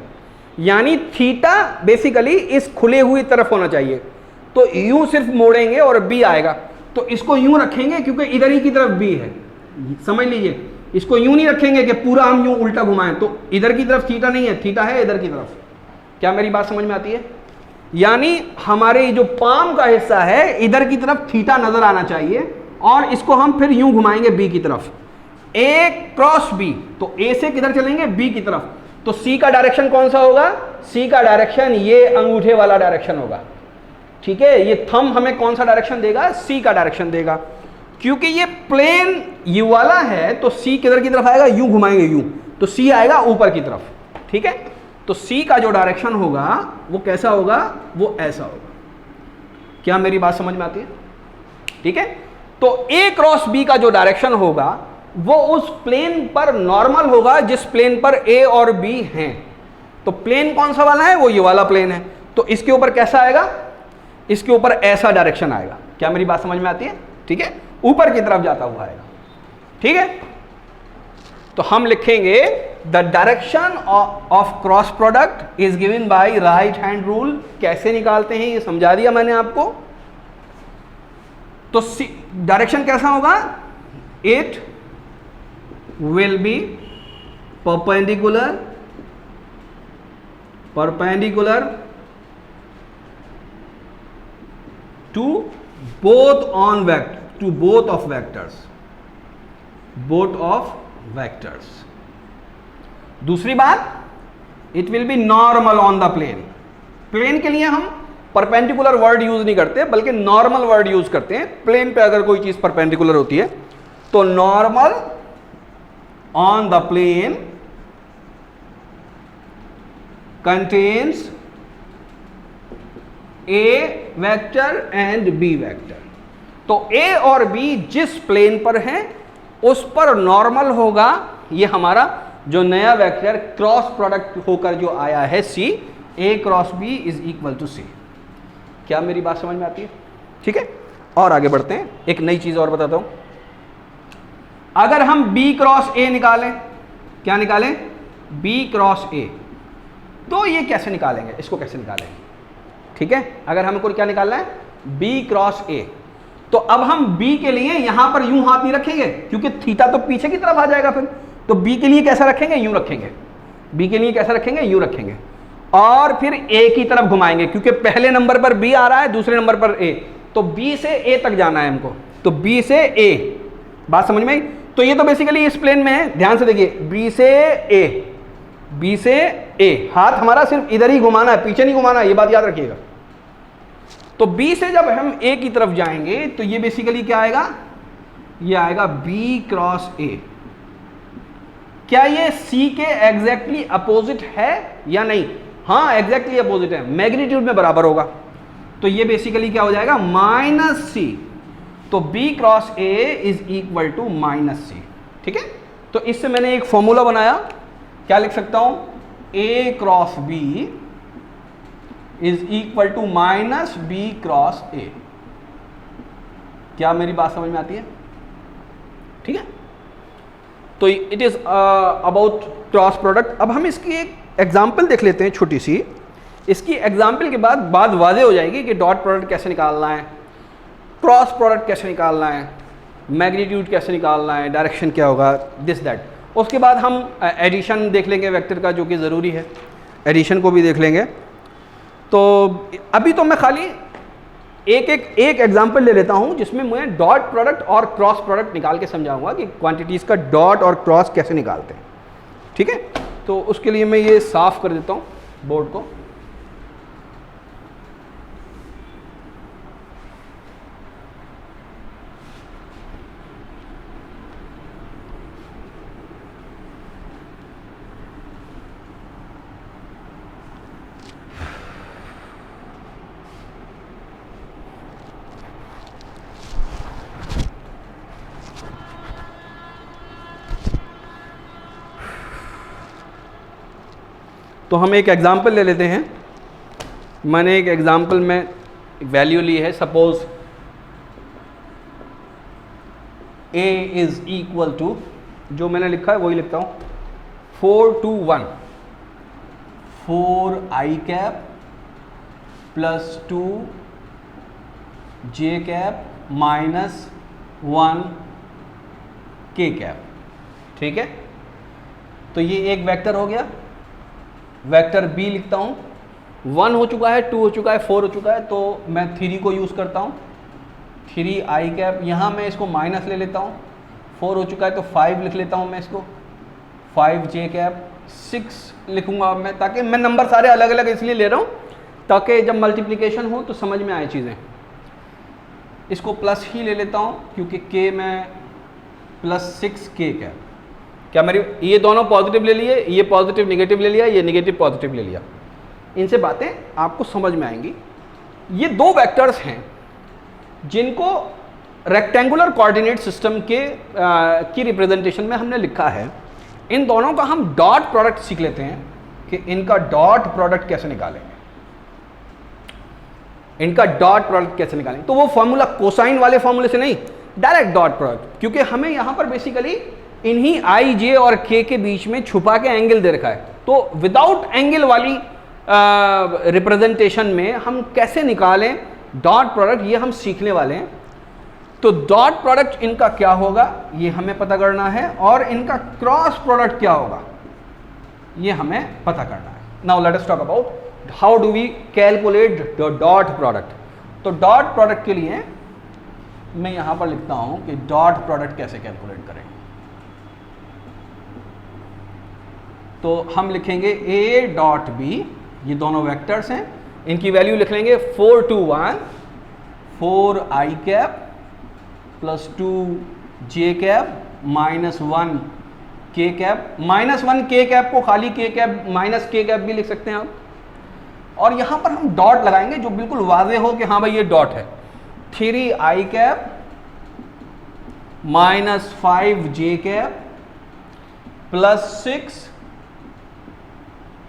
Speaker 1: यानी थीटा बेसिकली इस खुले हुई तरफ होना चाहिए। तो यूं सिर्फ मोड़ेंगे और बी आएगा। तो इसको यूं रखेंगे क्योंकि इधर ही की तरफ बी है, समझ लीजिए। इसको यूं नहीं रखेंगे कि पूरा हम यूं उल्टा घुमाएं, तो इधर की तरफ थीटा नहीं है, थीटा है इधर की तरफ। क्या मेरी बात समझ में आती है? यानी हमारे जो पाम का हिस्सा है इधर की तरफ थीटा नजर आना चाहिए और इसको हम फिर यूं घुमाएंगे बी की तरफ। ए क्रॉस बी, तो ए से किधर चलेंगे? बी की तरफ। तो सी का डायरेक्शन कौन सा होगा? सी का डायरेक्शन ये अंगूठे वाला डायरेक्शन होगा, ठीक है। ये थंब हमें कौन सा डायरेक्शन देगा? सी का डायरेक्शन देगा। क्योंकि ये प्लेन यू वाला है तो सी किधर की तरफ आएगा? यूं घुमाएंगे यूं, तो सी आएगा ऊपर की तरफ, ठीक है। तो सी का जो डायरेक्शन होगा वो कैसा होगा? वो ऐसा होगा। क्या मेरी बात समझ में आती है? ठीक है। तो ए क्रॉस बी का जो डायरेक्शन होगा वो उस प्लेन पर नॉर्मल होगा जिस प्लेन पर ए और बी हैं। तो प्लेन कौन सा वाला है? वो ये वाला प्लेन है। तो इसके ऊपर कैसा आएगा? इसके ऊपर ऐसा डायरेक्शन आएगा। क्या मेरी बात समझ में आती है? ठीक है, ऊपर की तरफ जाता हुआ आएगा, ठीक है। तो हम लिखेंगे the direction of cross product is given by right hand rule. कैसे निकालते हैं ये समझा दिया मैंने आपको। तो डायरेक्शन कैसा होगा? It will be perpendicular to both of vectors। दूसरी बात, it will be normal on the plane। Plane के लिए हम परपेंडिकुलर वर्ड यूज नहीं करते बल्कि नॉर्मल वर्ड यूज करते हैं। प्लेन पे अगर कोई चीज परपेंडिकुलर होती है तो normal on the plane contains A vector and B vector। तो A और B जिस प्लेन पर है उस पर नॉर्मल होगा ये हमारा जो नया वेक्टर क्रॉस प्रोडक्ट होकर जो आया है C, A cross B is equal to C। क्या मेरी बात समझ में आती है? ठीक है, और आगे बढ़ते हैं। एक नई चीज और बताता हूं। अगर हम B क्रॉस A निकालें, क्या निकालें? B क्रॉस A, तो ये कैसे निकालेंगे? इसको कैसे निकालेंगे? ठीक है, अगर हमको क्या निकालना है? B cross A। तो अब हम B के लिए यहां पर यूं हाथ नहीं रखेंगे क्योंकि थीटा तो पीछे की तरफ आ जाएगा फिर। तो B के लिए कैसा रखेंगे? यूं रखेंगे। B के लिए कैसा रखेंगे? यूं रखेंगे। और फिर A की तरफ घुमाएंगे क्योंकि पहले नंबर पर B आ रहा है, दूसरे नंबर पर A। तो B से A तक जाना है हमको, तो B से A। बात समझ में आई? तो ये तो बेसिकली इस प्लेन में है, ध्यान से देखिए। B से A, हाथ हमारा सिर्फ इधर ही घुमाना है, पीछे नहीं घुमाना है, ये बात याद रखिएगा। तो B से जब हम A की तरफ जाएंगे तो ये बेसिकली क्या आएगा? ये आएगा B क्रॉस A। क्या ये C के एग्जैक्टली अपोजिट है या नहीं? हाँ, एग्जैक्टली अपोजिट है, मैग्नीट्यूड में बराबर होगा। तो ये बेसिकली क्या हो जाएगा? Minus C। तो B cross A is equal to minus C। ठीक है, तो इससे मैंने एक फॉर्मूला बनाया। क्या लिख सकता हूं? A cross B is equal to minus B cross A। क्या मेरी बात समझ में आती है? ठीक है, तो it is about cross product. अब हम इसकी एक एग्जाम्पल देख लेते हैं छोटी सी। इसकी एग्जाम्पल के बाद बात वाज़ेह हो जाएगी कि डॉट प्रोडक्ट कैसे निकालना है, क्रॉस प्रोडक्ट कैसे निकालना है, मैग्नीट्यूड कैसे निकालना है, डायरेक्शन क्या होगा, दिस दैट। उसके बाद हम एडिशन देख लेंगे वेक्टर का, जो कि ज़रूरी है, एडिशन को भी देख लेंगे। तो अभी तो मैं खाली एक एग्जांपल ले लेता हूं जिसमें मैं डॉट प्रोडक्ट और क्रॉस प्रोडक्ट निकाल के समझाऊंगा कि क्वांटिटीज़ का डॉट और क्रॉस कैसे निकालते हैं। ठीक है, तो उसके लिए मैं ये साफ कर देता हूँ बोर्ड को। तो हम एक एग्जाम्पल ले लेते हैं। मैंने एक एग्जाम्पल में वैल्यू ली है, suppose a is equal to, जो मैंने लिखा है वही लिखता हूँ, 4 to 1, 4 i cap plus 2 j cap minus 1 k cap. ठीक है, तो ये एक वेक्टर हो गया। वेक्टर b लिखता हूँ, 1 हो चुका है, 2 हो चुका है, 4 हो चुका है, तो मैं 3 को यूज़ करता हूँ, 3 i कैप, यहाँ मैं इसको माइनस ले लेता हूँ, 4 हो चुका है तो 5 लिख लेता हूँ मैं इसको, 5 j कैप, 6 लिखूँगा मैं, ताकि मैं नंबर सारे अलग अलग इसलिए ले रहा हूँ ताकि जब मल्टीप्लिकेशन हो तो समझ में आए चीज़ें। इसको प्लस ही ले लेता हूँ क्योंकि k में प्लस 6 k कैप, क्या मेरी ये दोनों पॉजिटिव ले लिए, ये पॉजिटिव निगेटिव ले लिया, ये निगेटिव पॉजिटिव ले लिया, इनसे बातें आपको समझ में आएंगी। ये दो वेक्टर्स हैं जिनको रेक्टेंगुलर कोऑर्डिनेट सिस्टम के की रिप्रेजेंटेशन में हमने लिखा है। इन दोनों का हम डॉट प्रोडक्ट सीख लेते हैं कि इनका डॉट प्रोडक्ट कैसे निकालेंगे, इनका डॉट प्रोडक्ट कैसे निकालेंगे। तो वो फॉर्मूला कोसाइन वाले फॉर्मूले से नहीं, डायरेक्ट डॉट प्रोडक्ट, क्योंकि हमें यहां पर बेसिकली इन्हीं आई जे और के बीच में छुपा के एंगल दे रखा है। तो विदाउट एंगल वाली रिप्रेजेंटेशन में हम कैसे निकालें डॉट प्रोडक्ट, ये हम सीखने वाले हैं। तो डॉट प्रोडक्ट इनका क्या होगा ये हमें पता करना है, और इनका क्रॉस प्रोडक्ट क्या होगा ये हमें पता करना है। Now let us talk about how do we calculate the dot product. तो डॉट प्रोडक्ट के लिए मैं यहां पर लिखता हूं कि डॉट प्रोडक्ट कैसे कैलकुलेट करें। तो हम लिखेंगे a डॉट b, ये दोनों वेक्टर्स हैं, इनकी वैल्यू लिख लेंगे 4 to 1, 4 i cap plus 2 j cap minus 1 k cap. Minus 1 k cap को खाली k cap minus k cap भी लिख सकते हैं आप। और यहां पर हम डॉट लगाएंगे जो बिल्कुल वाजे हो कि हाँ भाई ये डॉट है। 3 i cap minus 5 j cap plus 6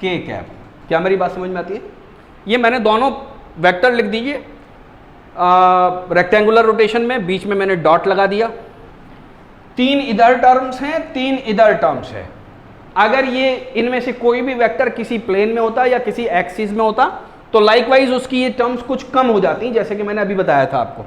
Speaker 1: k cap. क्या मेरी बात समझ में आती है? ये मैंने दोनों वेक्टर लिख दीजिए रेक्टेंगुलर रोटेशन में, बीच में मैंने डॉट लगा दिया। 3 इधर टर्म्स हैं, 3 इधर टर्म्स है। अगर ये इनमें से कोई भी वेक्टर किसी प्लेन में होता या किसी एक्सिस में होता तो लाइकवाइज उसकी ये टर्म्स कुछ कम हो जाती, जैसे कि मैंने अभी बताया था आपको।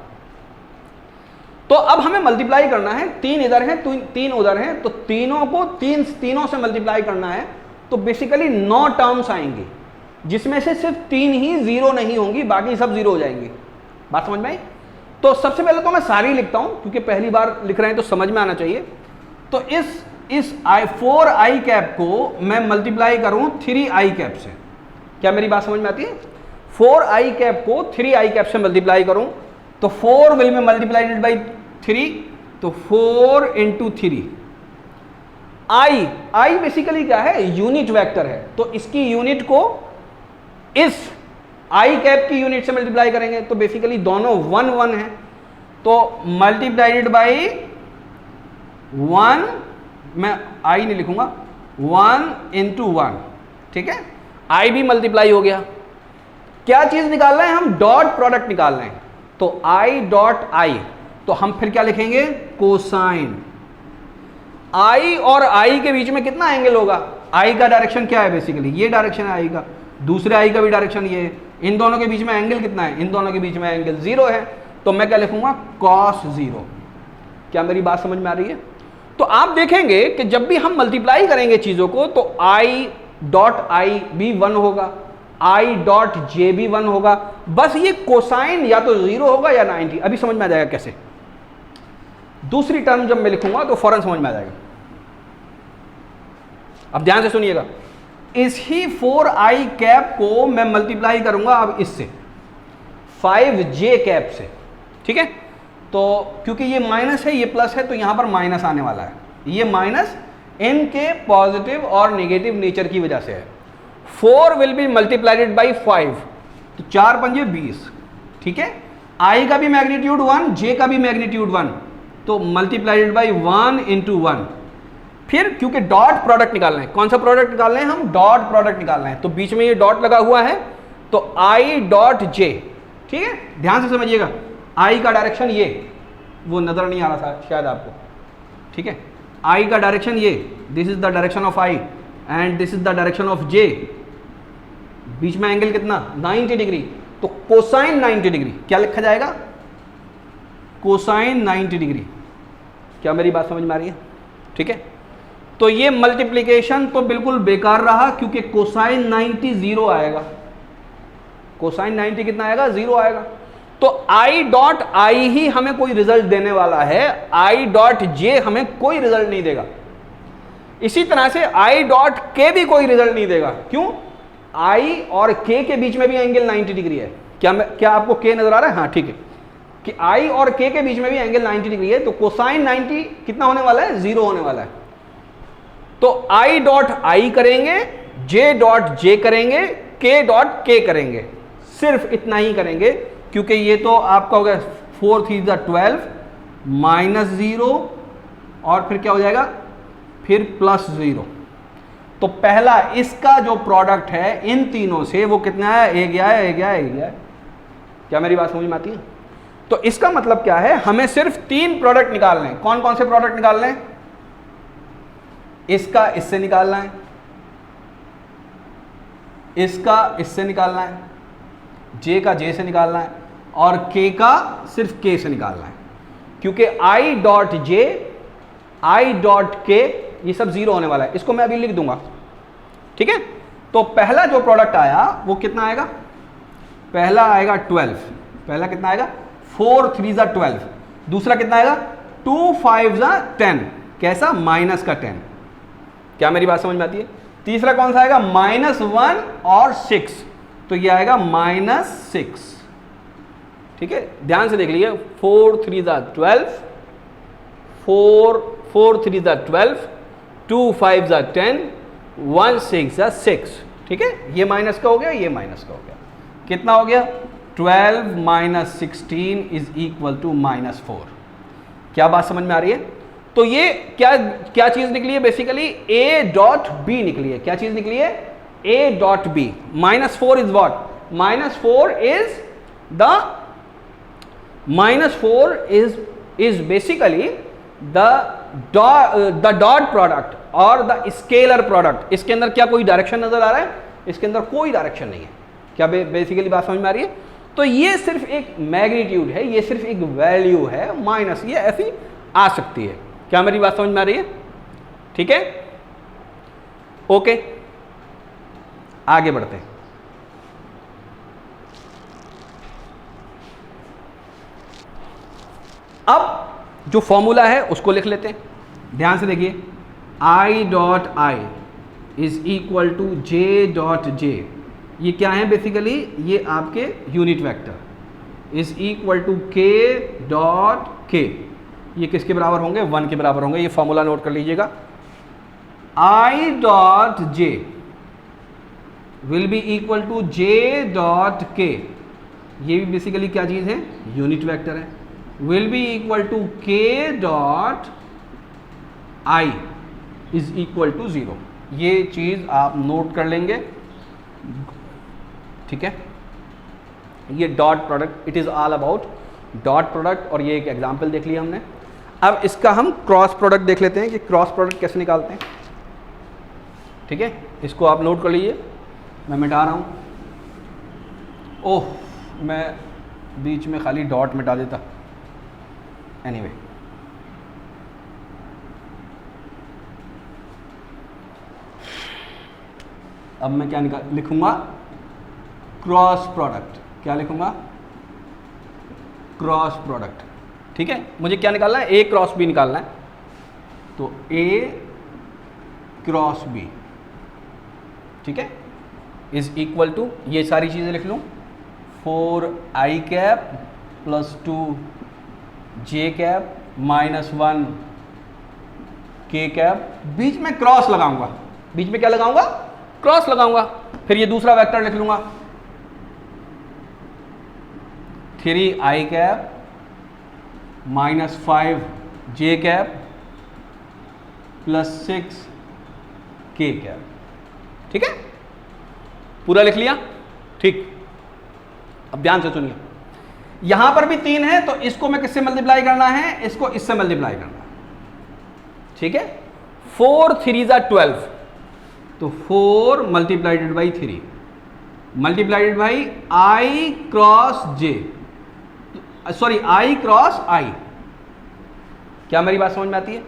Speaker 1: तो अब हमें मल्टीप्लाई करना है, 3 इधर हैं 3 उधर हैं, तो तीनों को तीनों से मल्टीप्लाई करना है। तो बेसिकली 9 टर्म्स आएंगी, जिसमें से सिर्फ 3 ही जीरो नहीं होंगी, बाकी सब जीरो हो जाएंगी। बात समझ में आई? तो सबसे पहले तो मैं सारी लिखता हूं क्योंकि पहली बार लिख रहे हैं तो समझ में आना चाहिए। तो इस 4 i कैप को मैं मल्टीप्लाई करूं 3 i कैप से। क्या मेरी बात समझ में आती है? 4 i कैप को 3 i कैप से मल्टीप्लाई करूं तो 4 विल में मल्टीप्लाइड बाई 3, तो 4 इंटू 3 i बेसिकली क्या है? यूनिट वेक्टर है। तो इसकी यूनिट को इस i कैप की यूनिट से मल्टीप्लाई करेंगे, तो बेसिकली दोनों 1 1 है, तो मल्टीप्लाइडेड बाई 1, मैं i नहीं लिखूंगा, 1 इंटू 1। ठीक है, i भी मल्टीप्लाई हो गया। क्या चीज निकाल रहे हैं हम? डॉट प्रोडक्ट निकाल रहे हैं। तो i डॉट i, तो हम फिर क्या लिखेंगे? कोसाइन। i और i के बीच में कितना एंगल होगा? i का डायरेक्शन क्या है? बेसिकली ये डायरेक्शन है i का, दूसरे i का भी डायरेक्शन ये है। इन दोनों के बीच में एंगल कितना है? इन दोनों के बीच में एंगल 0 है, तो मैं क्या लिखूंगा? cos 0। क्या मेरी बात समझ में आ रही है? तो आप देखेंगे कि जब भी हम मल्टीप्लाई करेंगे चीजों को तो i डॉट i भी 1 होगा, i डॉट j भी 1 होगा। बस ये कोसाइन या तो 0 होगा या 90। अभी समझ में आ जाएगा कैसे। दूसरी टर्म जब मैं लिखूंगा तो फौरन समझ में आ जाएगा। अब ध्यान से सुनिएगा, इसी 4i कैप को मैं मल्टीप्लाई करूंगा अब इससे 5j कैप से, ठीक है। तो क्योंकि ये माइनस है ये प्लस है तो यहां पर माइनस आने वाला है, ये माइनस इनके पॉजिटिव और नेगेटिव नेचर की वजह से है। 4 विल बी मल्टीप्लाइड बाई 5, तो 4 पंजे 20, ठीक है। i का भी मैग्नीट्यूड 1, j का भी मैग्नीट्यूड 1, तो मल्टीप्लाइड बाई 1 इंटू 1। फिर क्योंकि डॉट प्रोडक्ट निकालना है, कौन सा प्रोडक्ट निकालना है, हम डॉट प्रोडक्ट निकालना है, तो बीच में ये डॉट लगा हुआ है तो i डॉट j, ठीक है। ध्यान से समझिएगा, i का डायरेक्शन ये, वो नजर नहीं आ रहा था शायद आपको, ठीक है। i का डायरेक्शन ये, this is the direction of i and this is the direction of j। बीच में एंगल कितना, 90 डिग्री, तो कोसाइन 90 डिग्री क्या लिखा जाएगा, कोसाइन 90 डिग्री। क्या मेरी बात समझ में आ रही है, ठीक है। तो ये मल्टीप्लिकेशन तो बिल्कुल बेकार रहा क्योंकि कोसाइन 90 जीरो आएगा, कोसाइन 90 कितना आएगा, जीरो आएगा। तो i डॉट आई ही हमें कोई रिजल्ट देने वाला है, i डॉट जे हमें कोई रिजल्ट नहीं देगा। इसी तरह से i डॉट के भी कोई रिजल्ट नहीं देगा, क्यों, i और k के बीच में भी एंगल 90 डिग्री है। क्या आपको k नजर आ रहा है, हाँ ठीक है, कि i और k के बीच में भी एंगल 90 डिग्री है, तो कोसाइन 90 कितना होने वाला है, जीरो होने वाला है। तो i डॉट आई करेंगे, j डॉट जे करेंगे, k डॉट के करेंगे, सिर्फ इतना ही करेंगे, क्योंकि ये तो आपका हो गया 4 3 12 माइनस 0 और फिर क्या हो जाएगा, फिर प्लस 0। तो पहला इसका जो प्रोडक्ट है इन तीनों से वो कितना है, एक गया है, एक गया है, एक गया है। क्या मेरी बात समझ में आती है। तो इसका मतलब क्या है, हमें सिर्फ 3 प्रोडक्ट निकालने हैं। कौन कौन से प्रोडक्ट निकालने हैं, इसका इससे निकालना है, इसका इससे निकालना है, जे का जे से निकालना है और के का सिर्फ के से निकालना है, क्योंकि i dot J, i dot K ये सब जीरो होने वाला है। इसको मैं अभी लिख दूंगा, ठीक है। तो पहला जो प्रोडक्ट आया वो कितना आएगा, पहला आएगा 12, पहला कितना आएगा 4 3 12, दूसरा कितना आएगा 2 5 10, कैसा, माइनस का 10। क्या मेरी बात समझ में आती है। तीसरा कौन सा आएगा, -1 और 6, तो ये आएगा -6, ठीक है। ध्यान से देख लीजिए, 4 3 12, 4 3 12, 2 5 10, 1 6 6, ठीक है। ये माइनस का हो गया, ये माइनस का हो गया, कितना हो गया 12 - 16 इज इक्वल टू -4। क्या बात समझ में आ रही है। तो ये क्या चीज निकली है, बेसिकली a डॉट बी निकली है। क्या चीज निकली है, a dot B. -4 is what, -4 is basically the dot product और द स्केलर प्रोडक्ट। इसके अंदर क्या कोई डायरेक्शन नजर आ रहा है, इसके अंदर कोई डायरेक्शन नहीं है। क्या बेसिकली बात समझ में आ रही है। तो ये सिर्फ एक मैग्नीट्यूड है, ये सिर्फ एक वैल्यू है, माइनस ये ऐसी आ सकती है। क्या मेरी बात समझ में आ रही है, ठीक है, ओके। आगे बढ़ते हैं। अब जो फॉर्मूला है उसको लिख लेते हैं। ध्यान से देखिए, i dot I is equal to j dot J. ये क्या है, बेसिकली ये आपके unit vector is equal to k dot K. ये किसके बराबर होंगे, 1 के बराबर होंगे। ये फॉर्मूला नोट कर लीजिएगा, i dot J will be equal to j dot K. ये भी बेसिकली क्या चीज़ है, यूनिट वेक्टर है। Will be equal to k dot i is equal to 0। ये चीज़ आप नोट कर लेंगे, ठीक है। ये dot product, it is all about dot product. और ये एक एग्जांपल देख लिया हमने। अब इसका हम क्रॉस प्रोडक्ट देख लेते हैं कि क्रॉस प्रोडक्ट कैसे निकालते हैं, ठीक है। इसको आप नोट कर लीजिए, मैं मिटा रहा हूँ। ओह, मैं बीच में खाली डॉट मिटा देता। एनीवे, अब मैं क्या लिखूंगा, क्रॉस प्रोडक्ट। क्या लिखूंगा, क्रॉस प्रोडक्ट, ठीक है। मुझे क्या निकालना है, a क्रॉस b निकालना है। तो a क्रॉस b, ठीक है, इज इक्वल टू, ये सारी चीजें लिख लूं, 4i cap plus 2j cap minus 1k cap, बीच में क्रॉस लगाऊंगा, बीच में क्या लगाऊंगा, क्रॉस लगाऊंगा। फिर ये दूसरा वेक्टर लिख लूंगा 3i cap minus 5j cap plus 6k cap. ठीक है, पूरा लिख लिया। ठीक, अब ध्यान से सुनिए, यहां पर भी 3 है तो इसको मैं किससे मल्टीप्लाई करना है, इसको इससे मल्टीप्लाई करना है। ठीक है, 4 3 जा 12, तो 4 मल्टीप्लाइडेड by 3 मल्टीप्लाइडेड by i cross j, sorry i cross i। क्या मेरी बात समझ में आती है?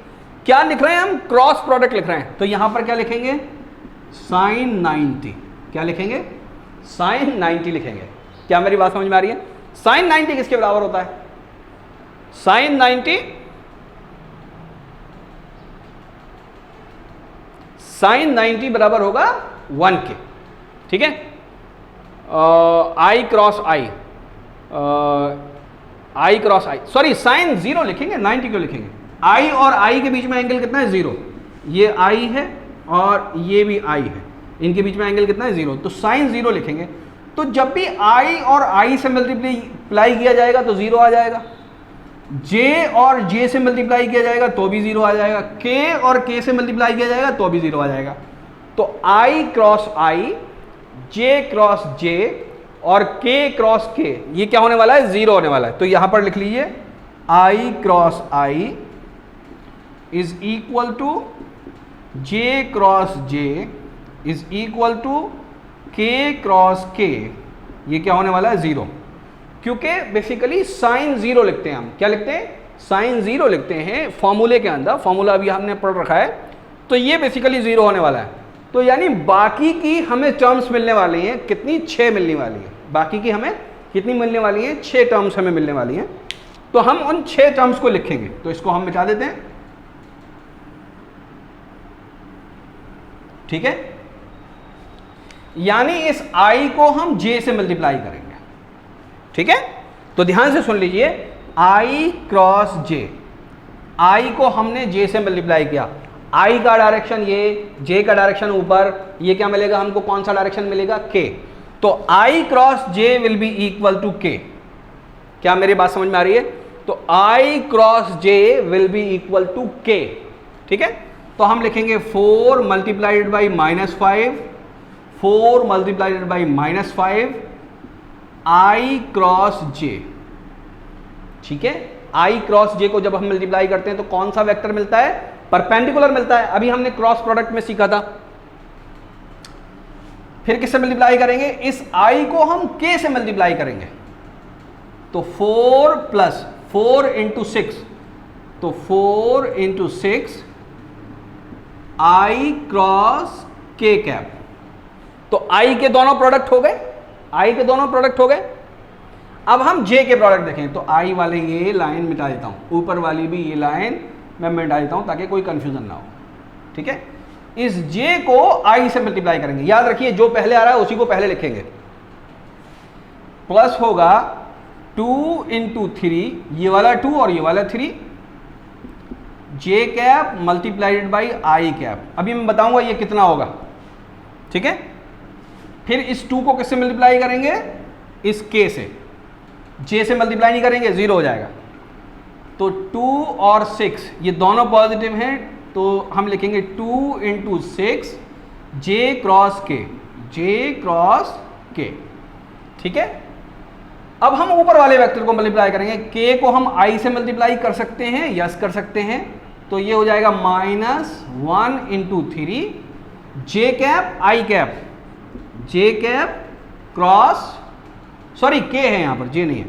Speaker 1: क्या लिख रहे हैं हम, क्रॉस प्रोडक्ट लिख रहे हैं, तो यहां पर क्या लिखेंगे, साइन 90। क्या लिखेंगे, साइन 90 लिखेंगे। क्या मेरी बात समझ में आ रही है? साइन 90 किसके बराबर होता है, साइन 90 साइन 90 बराबर होगा 1 के। ठीक है, i cross i, i cross i, sorry sine 0 लिखेंगे, 90 क्यों लिखेंगे, i और i के बीच में एंगल कितना है, 0। ये i है और ये भी i है, इनके बीच में एंगल कितना है, 0, तो साइन 0 लिखेंगे। तो जब भी i और i से मल्टीप्लाई किया जाएगा तो 0 आ जाएगा, j और j से मल्टीप्लाई किया जाएगा तो भी 0 आ जाएगा, k और k से मल्टीप्लाई किया जाएगा तो भी 0 आ जाएगा। तो i cross i, j cross j और k क्रॉस k, ये क्या होने वाला है, 0 होने वाला है। तो यहां पर लिख लीजिए i cross i is equal to j cross j is equal to k cross k, ये क्या होने वाला है, 0। क्योंकि बेसिकली साइन 0 लिखते हैं हम, क्या लिखते हैं, साइन 0 लिखते हैं फॉर्मूले के अंदर, फॉर्मूला अभी हमने पढ़ रखा है, तो ये बेसिकली 0 होने वाला है। तो यानी बाकी की हमें टर्म्स मिलने वाली हैं, कितनी, 6 मिलने वाली है, बाकी की हमें कितनी मिलने वाली हैं, 6 टर्म्स हमें मिलने वाली हैं। तो हम उन 6 टर्म्स को लिखेंगे, तो इसको हम मिटा देते हैं। ठीक है, यानी इस i को हम j से मल्टीप्लाई करेंगे। ठीक है, तो ध्यान से सुन लीजिए, i क्रॉस j, i को हमने j से मल्टीप्लाई किया, i का डायरेक्शन ये, j का डायरेक्शन ऊपर, ये क्या मिलेगा हमको, कौन सा डायरेक्शन मिलेगा, k। तो i cross j will be equal to k। क्या मेरी बात समझ में आ रही है? तो i cross j will be equal to k। ठीक है, तो हम लिखेंगे 4 multiplied by -5, 4 multiplied by -5 i cross j। ठीक है, i क्रॉस j को जब हम मल्टीप्लाई करते हैं तो कौन सा वेक्टर मिलता है, परपेंडिकुलर मिलता है। अभी हमने क्रॉस प्रोडक्ट में सीखा था। फिर किससे मल्टीप्लाई करेंगे, इस i को हम k से मल्टीप्लाई करेंगे, तो 4 प्लस 4 इंटू 6, तो 4 into 6 i cross k cap. तो i के दोनों प्रोडक्ट हो गए, i के दोनों प्रोडक्ट हो गए। अब हम j के प्रोडक्ट देखें, तो i वाले ये लाइन मिटा देता हूं, ऊपर वाली भी ये लाइन मैं मिटा देता हूं ताकि कोई कंफ्यूजन ना हो। ठीक है, इस j को i से मल्टीप्लाई करेंगे, याद रखिए जो पहले आ रहा है उसी को पहले लिखेंगे। प्लस होगा 2 इंटू 3, ये वाला 2 और ये वाला 3, j cap multiplied by i cap. अभी मैं बताऊंगा ये कितना होगा। ठीक है, फिर इस 2 को किससे मल्टीप्लाई करेंगे, इस k से, j से मल्टीप्लाई नहीं करेंगे, 0 हो जाएगा। तो 2 और 6 ये दोनों पॉजिटिव हैं, तो हम लिखेंगे 2 into 6 j cross k, j cross k। ठीक है, अब हम ऊपर वाले वेक्टर को मल्टीप्लाई करेंगे, k को हम i से मल्टीप्लाई कर सकते हैं, यस कर सकते हैं, तो ये हो जाएगा -1 into 3 j cap i cap, j cap cross, sorry k है यहां पर, j नहीं है,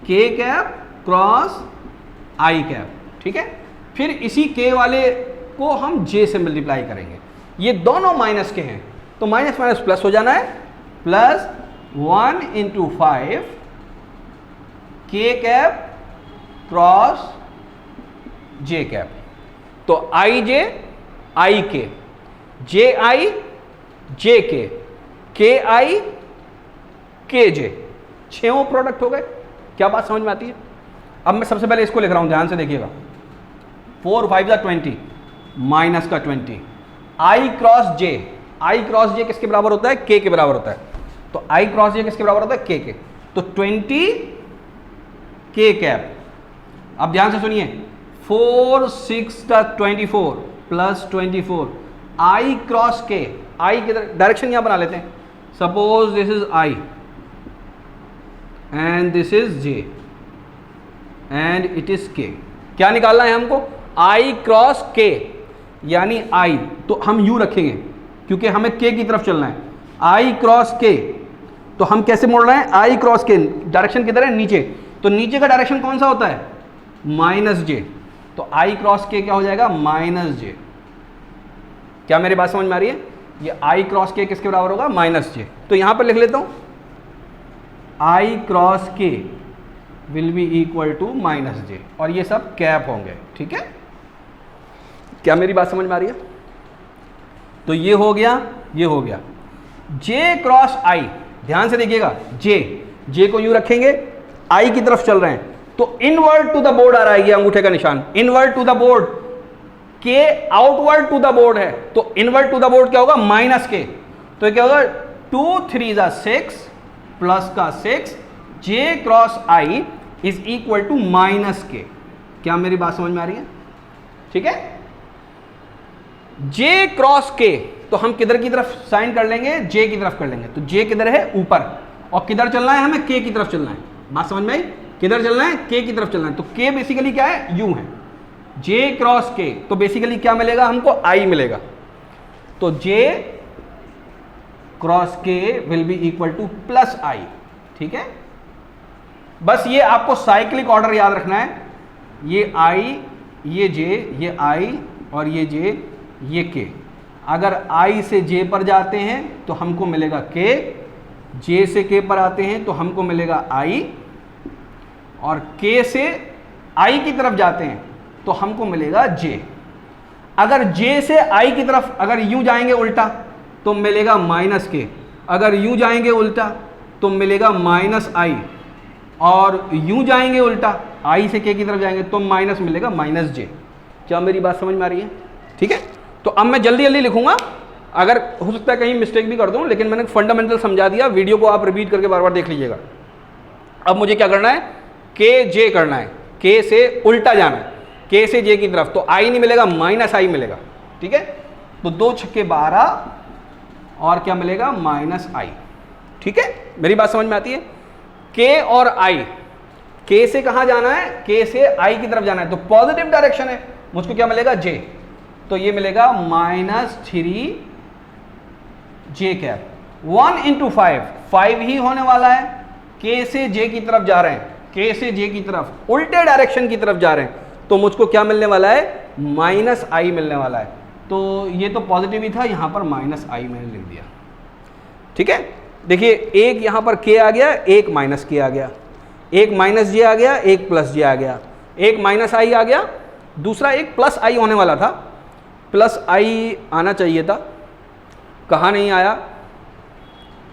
Speaker 1: k cap cross i cap. ठीक है, फिर इसी k वाले को हम j से मल्टीप्लाई करेंगे, ये दोनों माइनस के हैं, तो माइनस माइनस प्लस हो जाना है, plus 1 into 5 k cap cross j cap. तो i j i k, जे आई जे के आई के जे, 6 प्रोडक्ट हो गए। क्या बात समझ में आती है? अब मैं सबसे पहले इसको लिख रहा हूं, ध्यान से देखिएगा। 4 5 20 माइनस का 20, आई क्रॉस जे किसके बराबर होता है? के बराबर होता है। तो आई क्रॉस जे किसके बराबर होता है? के। तो 20 के कैप। अब ध्यान से सुनिए, 4 6 24 प्लस 24, आई क्रॉस के, आई की डायरेक्शन यहां बना लेते हैं। Suppose this is I and this is J and it is के। क्या निकालना है हमको? आई क्रॉस के, यानी आई तो हम यू रखेंगे क्योंकि हमें के की तरफ चलना है। आई क्रॉस के, तो हम कैसे मोड़ रहे हैं? आई क्रॉस के, डायरेक्शन किधर है? नीचे। तो नीचे का डायरेक्शन कौन सा होता है? Minus J. तो आई क्रॉस के क्या हो जाएगा? माइनस जे। क्या मेरी बात समझ में आ रही है? ये आई क्रॉस के किसके बराबर होगा? Minus J. तो यहां पर लिख लेता हूं, I cross K will be equal to minus J, और ये सब कैप होंगे। ठीक है, क्या मेरी बात समझ में आ रही है? तो ये हो गया, ये हो गया। जे क्रॉस आई, ध्यान से देखिएगा, जे को यूं रखेंगे, आई की तरफ चल रहे हैं, तो इनवर्ड टू द बोर्ड आ रहा है, ये अंगूठे का निशान, इनवर्ड टू द बोर्ड। के आउटवर्ड टू द बोर्ड है, तो इनवर्ड टू द बोर्ड क्या होगा? माइनस के। तो क्या होगा? 2 3 6 प्लस का 6, J cross I is equal to minus K. क्या मेरी बात समझ में आ रही है? ठीक है, जे क्रॉस के, तो हम किधर की तरफ साइन कर लेंगे? जे की तरफ कर लेंगे। तो जे किधर है? ऊपर, और किधर चलना है हमें? के की तरफ चलना है। बात समझ में आई? किधर चलना है? के की तरफ चलना है। तो के बेसिकली क्या है? यू है। जे क्रॉस के, तो बेसिकली क्या मिलेगा हमको? आई मिलेगा। तो J cross K will be equal to plus I. ठीक है, बस ये आपको साइक्लिक ऑर्डर याद रखना है। ये आई, ये जे, ये आई और ये जे, ये के। अगर आई से जे पर जाते हैं तो हमको मिलेगा के, जे से के पर आते हैं तो हमको मिलेगा आई, और के से आई की तरफ जाते हैं तो हमको मिलेगा जे। अगर जे से आई की तरफ अगर यूं जाएंगे उल्टा तो मिलेगा माइनस के, अगर यूं जाएंगे उल्टा तो मिलेगा माइनस आई, और यूं जाएंगे उल्टा आई से के की तरफ जाएंगे तो माइनस मिलेगा माइनस जे। क्या मेरी बात समझ में आ रही है? ठीक है, तो अब मैं जल्दी जल्दी लिखूंगा, अगर हो सकता है कहीं मिस्टेक भी कर दूं, लेकिन मैंने फंडामेंटल समझा दिया। वीडियो को आप रिपीट करके बार बार देख लीजिएगा। अब मुझे क्या करना है? के जे करना है, के से उल्टा जाना है, के से जे की तरफ, तो आई नहीं मिलेगा, माइनस आई मिलेगा। ठीक है, तो 2 छक्के 12 और क्या मिलेगा? माइनस आई। ठीक है, मेरी बात समझ में आती है? के और आई, के से कहां जाना है? के से आई की तरफ जाना है, तो पॉजिटिव डायरेक्शन है, मुझको क्या मिलेगा? जे। तो ये मिलेगा -3 जे कैप। 1 × 5, 5 ही होने वाला है। के से जे की तरफ जा रहे हैं, के से जे की तरफ उल्टे डायरेक्शन की तरफ जा रहे हैं, तो मुझको क्या मिलने वाला है? माइनस आई मिलने वाला है। तो ये तो पॉजिटिव ही था, यहां पर माइनस आई मैंने लिख दिया। ठीक है, देखिए, एक यहां पर के आ गया, एक माइनस के आ गया, एक माइनस जे आ गया, एक प्लस जे आ गया, एक माइनस आई आ गया, दूसरा एक प्लस आई होने वाला था, प्लस आई आना चाहिए था, कहाँ नहीं आया?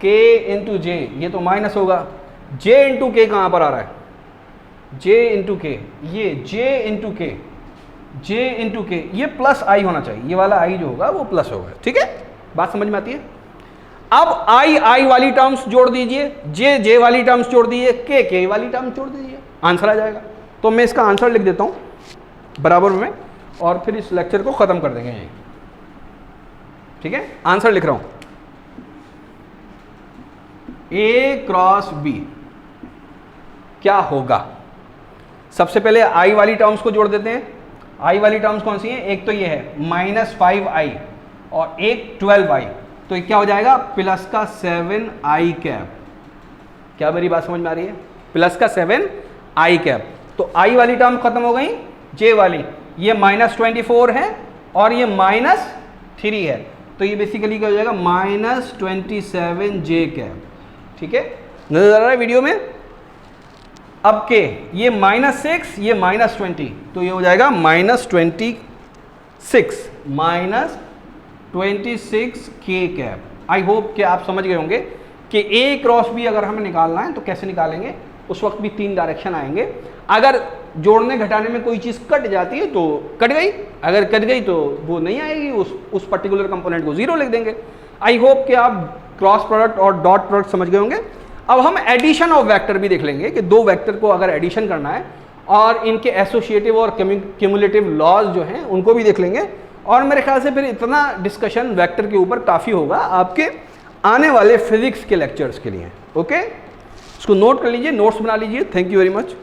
Speaker 1: के इंटू जे, ये तो माइनस होगा, जे इंटू के कहाँ पर आ रहा है? जे इंटू के, ये जे इंटू के, जे इंटू के, ये प्लस आई होना चाहिए, ये वाला आई जो होगा वो प्लस होगा। ठीक है, बात समझ में आती है? अब आई आई वाली टर्म्स जोड़ दीजिए, जे जे वाली टर्म्स जोड़ दीजिए, के वाली टर्म्स जोड़ दीजिए, आंसर आ जाएगा। तो मैं इसका आंसर लिख देता हूं बराबर में, और फिर इस लेक्चर को खत्म कर देंगे यहीं। ठीक है, आंसर लिख रहा हूं, A क्रॉस B क्या होगा? सबसे पहले आई वाली टर्म्स को जोड़ देते हैं। आई वाली टर्म्स कौन सी हैं? एक तो ये है -5i और एक 12i, तो क्या हो जाएगा? प्लस का 7i कैप। क्या मेरी बात समझ में आ रही है? प्लस का 7i कैप। तो आई वाली टर्म खत्म हो गई, जे वाली, ये -24 है और ये -3 है, तो ये बेसिकली क्या हो जाएगा? -27j cap. ठीक है, नजर आ रहा है वीडियो में? अब के, ये -6, ये -20, तो ये हो जाएगा -26 26 k कैप। आई होप कि आप समझ गए होंगे कि A क्रॉस B अगर हमें निकालना है तो कैसे निकालेंगे। उस वक्त भी 3 डायरेक्शन आएंगे। अगर जोड़ने घटाने में कोई चीज़ कट जाती है तो कट गई, अगर कट गई तो वो नहीं आएगी, उस पर्टिकुलर कंपोनेंट को 0 लिख देंगे। आई होप कि आप क्रॉस प्रोडक्ट और डॉट प्रोडक्ट समझ गए होंगे। अब हम एडिशन ऑफ वेक्टर भी देख लेंगे कि दो वेक्टर को अगर एडिशन करना है और इनके एसोसिएटिव और क्यूमुलेटिव लॉज जो हैं उनको भी देख लेंगे। और मेरे ख्याल से फिर इतना डिस्कशन वेक्टर के ऊपर काफ़ी होगा आपके आने वाले फिजिक्स के लेक्चर्स के लिए। ओके, इसको नोट कर लीजिए, नोट्स बना लीजिए। Thank you very much.